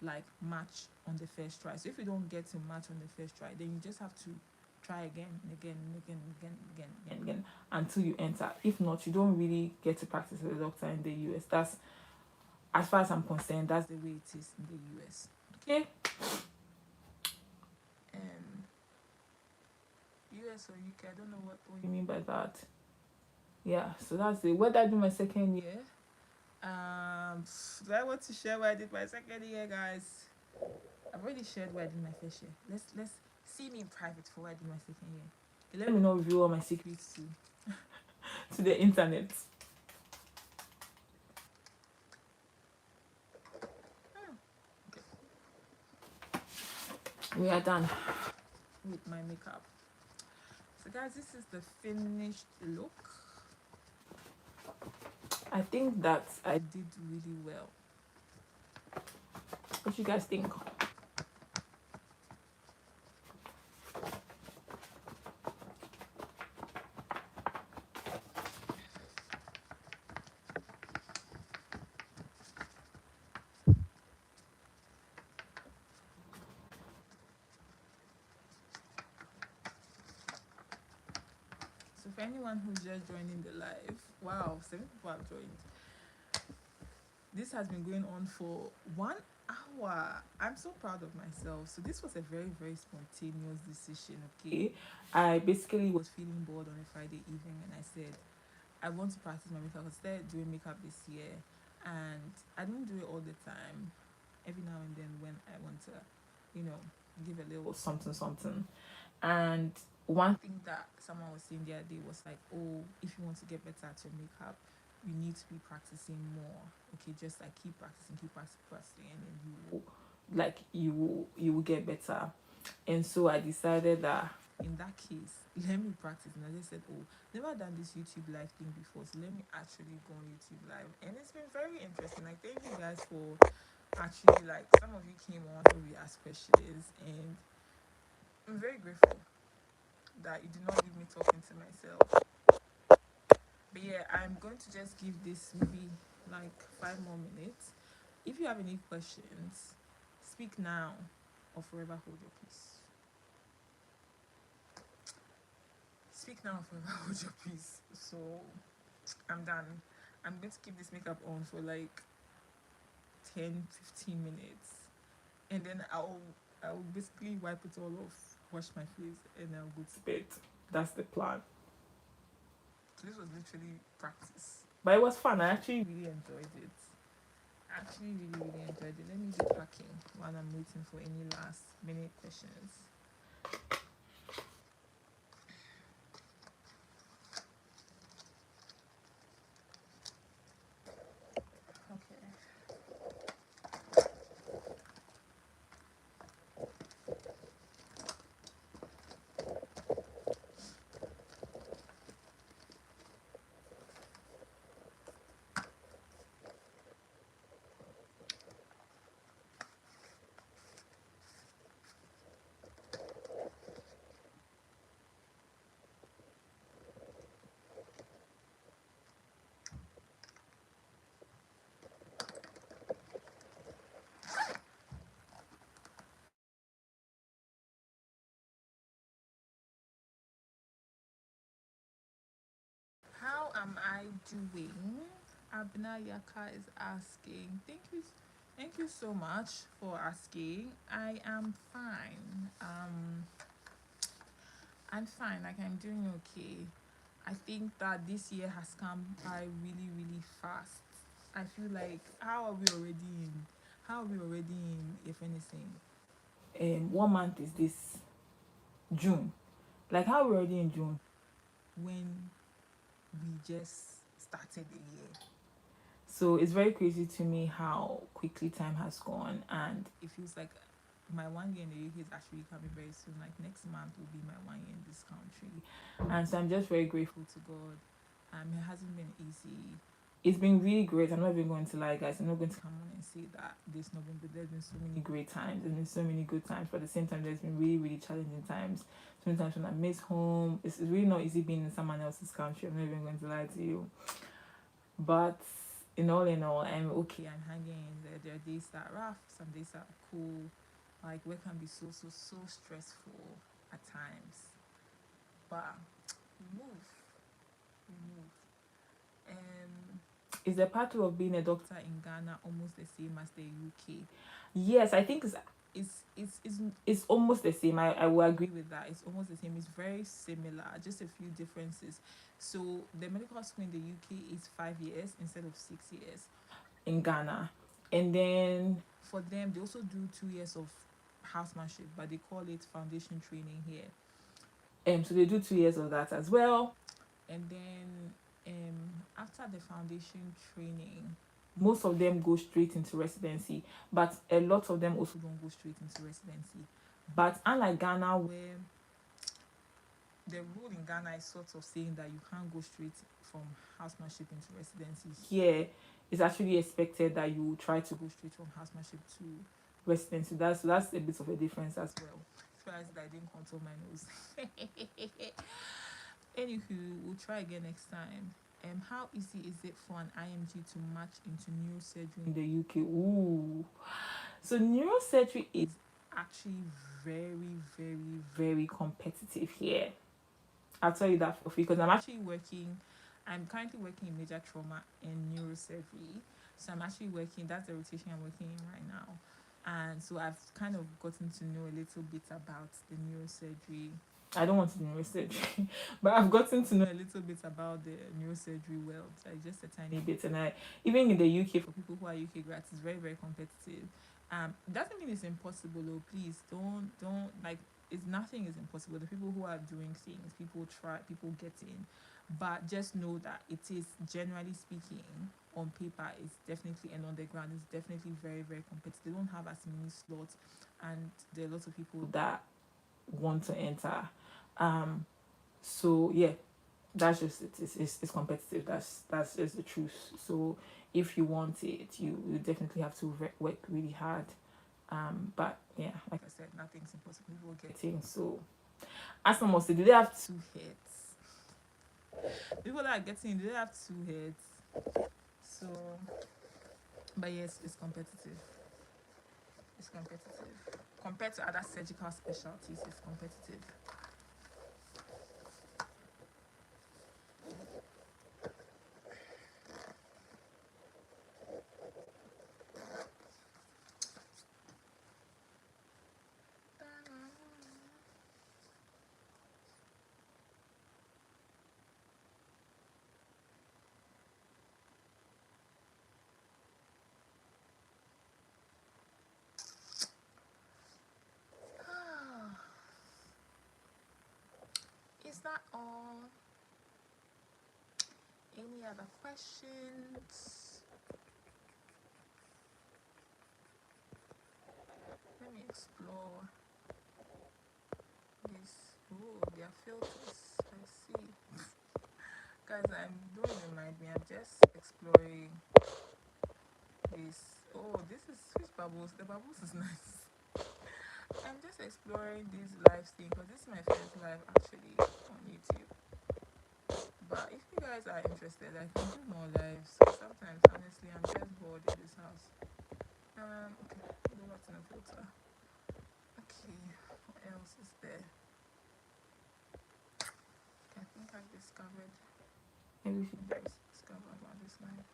like match on the first try. So if you don't get to match on the first try, then you just have to try again and again and again and again and again and again until you enter. If not, you don't really get to practice as a doctor in the US. That's, as far as I'm concerned, that's the way it is in the US. Okay. Um, US or UK, I don't know what you mean by that. Yeah, so that's it. What did I do my second year? Do I want to share what I did my second year, guys? I've already shared what I did my first year. Let's see me in private for what I did my second year. Let me not reveal all my secrets to the internet. We are done with my makeup. So guys, this is the finished look. I think that I did really well. What you guys think? So for anyone who's just joining the live, wow, 7 people have joined. This has been going on for 1 hour. I'm so proud of myself. So this was a very, very spontaneous decision. Okay, I basically was feeling bored on a Friday evening, and I said I want to practice my makeup. I started doing makeup this year, and I don't do it all the time. Every now and then, when I want to, you know, give a little something, something. And one thing that someone was saying the other day was like, oh, if you want to get better at your makeup, you need to be practicing more. Okay, just like keep practicing, and then you will, like you will get better. And so I decided that in that case, let me practice. And I just said, oh, never done this YouTube live thing before, so let me actually go on YouTube live. And it's been very interesting. Like, thank you guys for actually, like, some of you came on to we ask questions, and I'm very grateful that you did not leave me talking to myself. But yeah, I'm going to just give this maybe like 5 more minutes. If you have any questions, speak now or forever hold your peace. Speak now or forever hold your peace. So I'm done. I'm going to keep this makeup on for like 10-15 minutes, and then I'll basically wipe it all off, wash my face, and I'll go to bed. That's the plan. So this was literally practice. But it was fun. I actually really enjoyed it. Actually really enjoyed it. Let me do packing while I'm waiting for any last minute questions. Okay. How am I doing? Abna Yaka is asking. Thank you so much for asking. I am fine. I'm fine. Like, I'm doing okay. I think that this year has come by really, really fast. I feel like how are we already in, if anything? What month is this? June. Like, how are we already in June? When we just started the year.
So it's very crazy to me how quickly time has gone, and
It feels like my 1 year in the UK is actually coming very soon. Like next month will be my 1 year in this country.
and so I'm just very grateful.
To God. It hasn't been easy.
It's been really great. I'm not even going to lie, guys. I'm not going to come on and say that there's not been good. There's been so many great times. There's been so many good times. But at the same time, there's been really, really challenging times. Sometimes when I miss home, it's really not easy being in someone else's country. I'm not even going to lie to you. But in all, I'm okay.
I'm hanging in there. There are days that are rough. Some days that are cool. Like work can be so stressful at times. But we move. We move.
Is the pathway of being a doctor
In Ghana almost the same as the UK?
Yes, I think it's almost the same. I will agree
With that. It's almost the same. It's very similar, just a few differences. So the medical school in the UK is 5 years instead of 6 years.
in Ghana. And then
For them, they also do 2 years of housemanship, but they call it foundation training here.
so they do 2 years of that as well.
And then after the foundation training,
most of them go straight into residency, but a lot of them also
don't go straight into residency.
But unlike Ghana,
where the rule in Ghana is sort of saying that you can't go straight from housemanship into residency,
here it's actually expected that you try to
go straight from housemanship to
residency. That's a bit of a difference as well.
Surprised that I didn't contour my nose. Anywho, we'll try again next time. How easy is it for an IMG to match into neurosurgery
in the UK? Ooh, so neurosurgery is
actually
very competitive here. I'll tell you that for free because
I'm currently working in major trauma and neurosurgery. So I'm actually working, that's the rotation I'm working in right now. And so I've kind of gotten to know a little bit about the neurosurgery.
I don't want to do neurosurgery, but I've gotten to know
A little bit about the neurosurgery world, like just a tiny
bit. And even in the UK,
for people who are UK grads, it's very competitive. It doesn't mean it's impossible though. Please don't like, it's nothing is impossible. The people who are doing things, people try, people get in, but just know that it is, generally speaking, on paper it's definitely, and on the ground it's definitely very competitive. They don't have as many slots, and there are lots of people
that want to enter. So yeah, that's just it. It's competitive. That's just the truth. So if you want it, you definitely have to work really hard. But yeah, like
I said, nothing's impossible. People get
in. So as someone said, do they have
two heads? People that are getting, do they have two heads? So, but yes, it's competitive. It's competitive compared to other surgical specialties. It's competitive. Is that all? Any other questions? Let me explore this. Oh, there are filters. I see. Guys, don't remind me. I'm just exploring this. Oh, this is fish bubbles. The bubbles is nice. I'm just exploring this live thing because this is my first live actually on YouTube. But if you guys are interested, I can do more lives. Sometimes, honestly, I'm just bored in this house. Okay, go back to the filter. Okay, what else is there? I think I've discovered everything there is to discover about this life.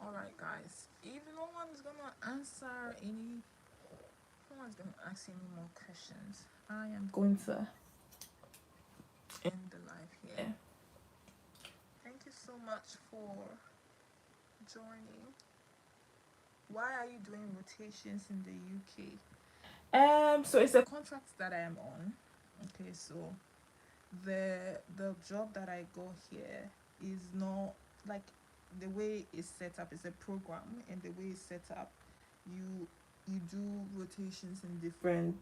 Alright, Alright, guys. If no one's gonna answer any, no one's gonna ask any more questions, I am going to end the live here.
Yeah.
Thank you so much for joining. Why are you doing rotations in the UK?
So it's a
Contract that I am on. Okay, so the job that I got here is not like the way it's set up. It's a program, and the way it's set up, you do rotations in different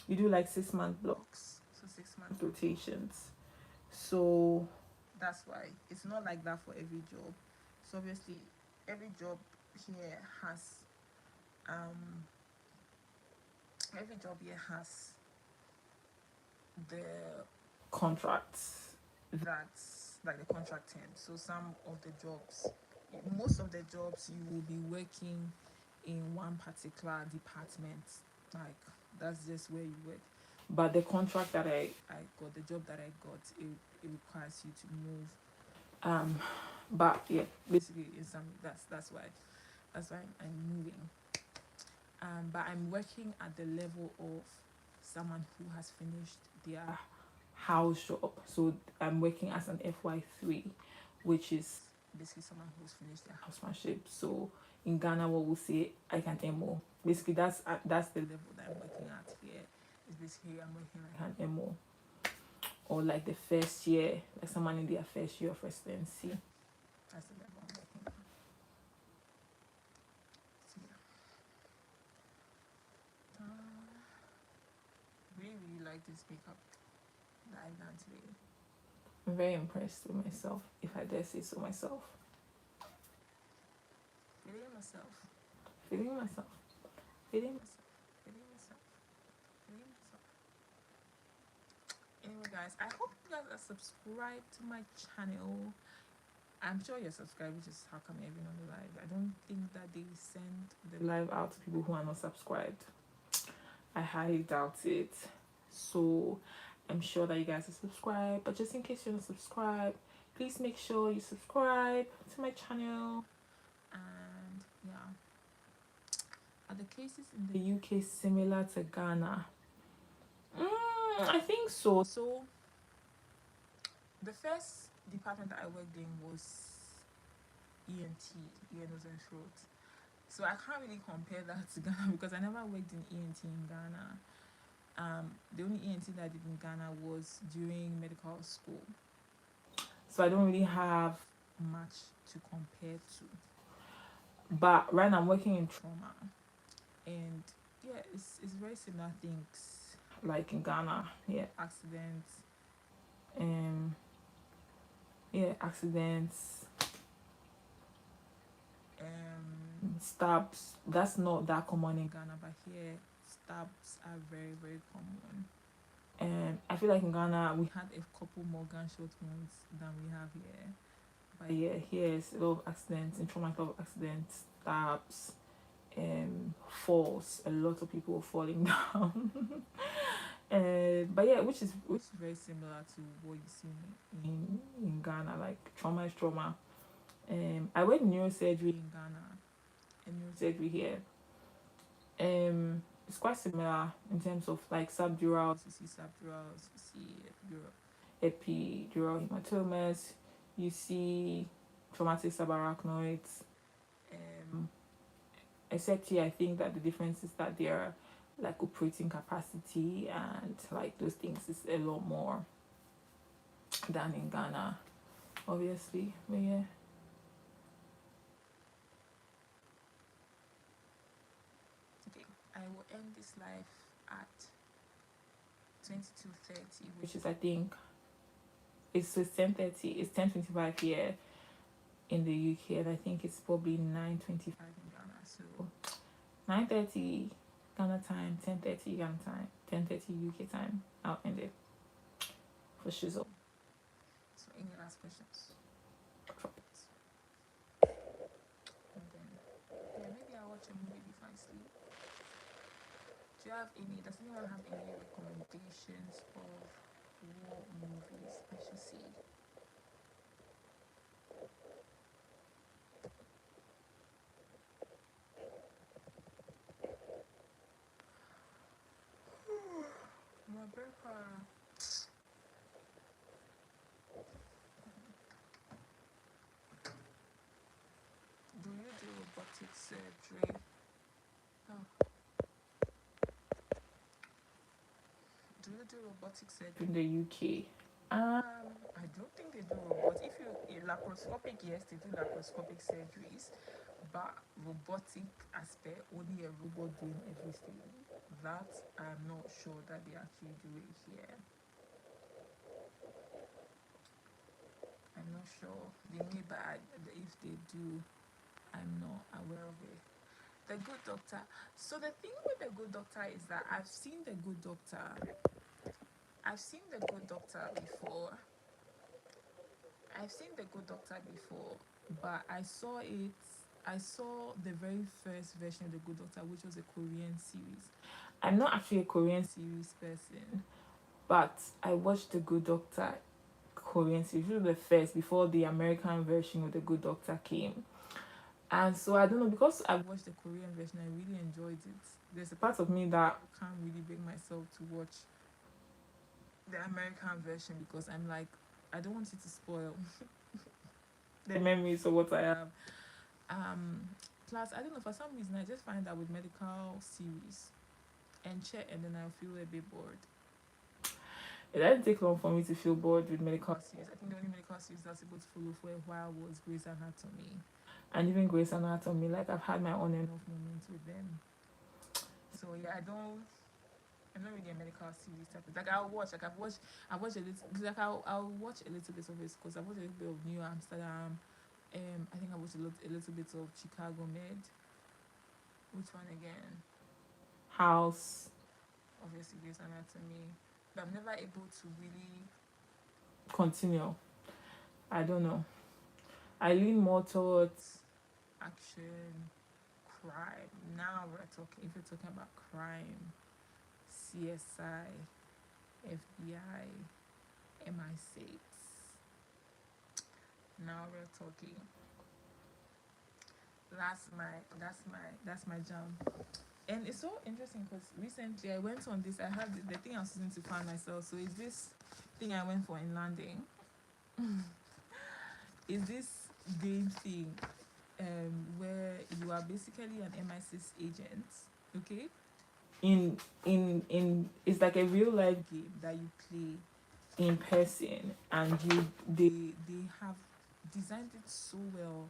you do like 6-month blocks,
so 6 months
rotations. So
that's why it's not like that for every job. So obviously every job here has every job here has the
contracts.
that's like the contract term. So some of the jobs, most of the jobs, you will be working in one particular department. Like that's just where you work.
But the contract that I
got, the job that I got, it requires you to move.
But yeah,
Basically, in some that's why I'm moving. But I'm working at the level of someone who has finished their
house job. So I'm working as an FY3, which is
basically someone who's finished their
housemanship. So in Ghana, what we'll say, I can MO. Basically, that's the level
that I'm working at here. Is basically I'm working
like an MO, or like the first year, like someone in their first year of residency.
That's the level I'm working at. So yeah. Really like this makeup that I've done today.
I'm very impressed with myself, if I dare say so myself.
Feeling myself.
Feeling myself.
Feeling myself. Feeling myself. Feeling myself. Anyway, guys, I hope you guys are subscribed to my channel. I'm sure you're subscribed, which is how come you're even on the live. I don't think that they send the
live out to people who are not subscribed. I highly doubt it. So I'm sure that you guys are subscribed, but just in case you're not subscribed, please make sure you subscribe to my channel. And yeah, are the cases in the UK similar to Ghana? I think so.
So the first department that I worked in was ENT, ear, nose and throat. So I can't really compare that to Ghana because I never worked in ENT in Ghana. The only ENT that I did in Ghana was during medical school. So I don't really have much to compare to. But right now I'm working in trauma. And yeah, it's very similar things.
Like in Ghana, yeah.
Accidents.
Accidents. Stabs. That's not that common in Ghana, but here stabs are very, very common. And I feel like in Ghana we had a couple more gunshot wounds than we have here. But yeah, here is a lot of accidents, in trauma, a lot of accidents, stabs, falls. A lot of people falling down. But yeah, which is very similar to what you see in Ghana. Like trauma is trauma. I went neurosurgery in Ghana and neurosurgery here. It's quite similar in terms of like subdurals. You see subdurals, you see epidural hematomas, you see traumatic subarachnoids. Except here, I think that the difference is that they are like operating capacity and like those things is a lot more than in Ghana, obviously. But yeah. Okay, I will end this live at 22:30, which is I think it's 10:30. It's 10:25 here in the UK, and I think it's probably 9:25 in Ghana. So 9:30 Ghana time, 10:30 Ghana time, 10:30 UK time. I'll end it for shizzle. So any last questions? Drop it. And then maybe I'll watch a movie before I sleep. Does anyone have any recommendations of what movies I should see?
robotic surgery. Oh, do you do robotic surgery?
in the UK.
I don't think they do robots. If you laparoscopic, yes, they do laparoscopic surgeries, but robotic aspect, only a robot doing everything. That I'm not sure that they actually do it here. I'm not sure. They may, but if they do, I'm not aware of it. The Good Doctor. So the thing with the Good Doctor is that I've seen the Good Doctor. I've seen the Good Doctor before. I've seen the Good Doctor before, but I saw it. I saw the very first version of the Good Doctor, which was a Korean series. I'm not actually a Korean series person, but I watched the Good Doctor Korean series, which was the first before the American version of the Good Doctor came. And so I don't know, because I've watched the Korean version, I really enjoyed it. There's a part of me that can't really bring myself to watch the American version because I'm like, I don't want it to spoil the memories of what I have. Plus, I don't know, for some reason, I just find that with medical series and then I'll feel a bit bored. It didn't take long for me to feel bored with medical series. I think the only medical series that's able to follow for a while was Grey's Anatomy. And even Grey's Anatomy, like I've had my on and off moments with them. So yeah, I'm not really a medical series type of, like I'll watch, like I've watched a little, like I'll watch a little bit of it because I've watched a little bit of New Amsterdam. I think I watched a little bit of Chicago Med. Which one again? House. Obviously Grey's Anatomy. But I'm never able to really continue. I don't know. I lean more towards action, crime. Now we're talking, if you're talking about crime, CSI, FBI, MI6. Now we're talking. That's my jam. And it's so interesting because recently I went on this. I had the thing I was using to find myself. So is this thing I went for in landing? Is this game thing where you are basically an MI6 agent, okay? In it's like a real life game that you play in person, and they have designed it so well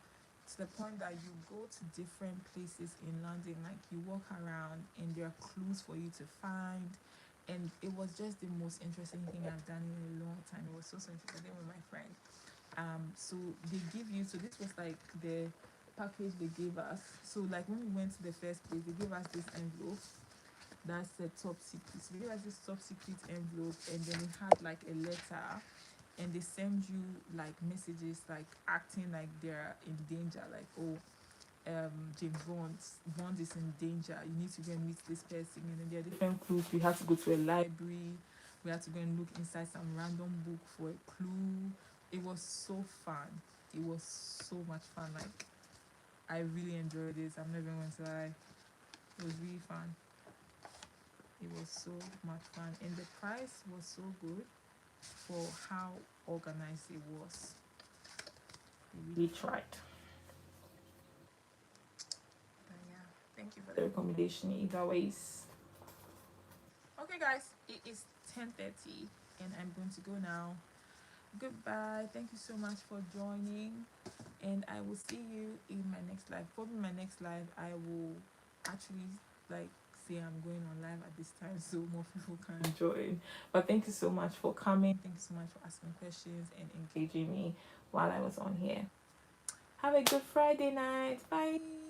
to the point that you go to different places in London, like you walk around and there are clues for you to find. And it was just the most interesting thing I've done in a long time. It was so interesting with my friend. So they give you, so this was like the package they gave us. So like when we went to the first place, they gave us this envelope that's the top secret. So they gave us this top secret envelope, and then it had like a letter, and they send you like messages like acting like they're in danger, like, oh, James Bond is in danger, you need to go and meet this person. And then there are different clues. We had to go to a library, we had to go and look inside some random book for a clue. It was so fun. It was so much fun. Like I really enjoyed this. I'm never going to lie. It was really fun. It was so much fun, and the price was so good for how organized it was. They really tried. But yeah, thank you for the recommendation either ways. Okay guys, it is 10:30 and I'm going to go now. Goodbye. Thank you so much for joining, and I will see you in my next live. Probably my next live I will actually like say I'm going on live at this time so more people can join. But thank you so much for coming. Thank you so much for asking questions and engaging me while I was on here. Have a good Friday night. Bye.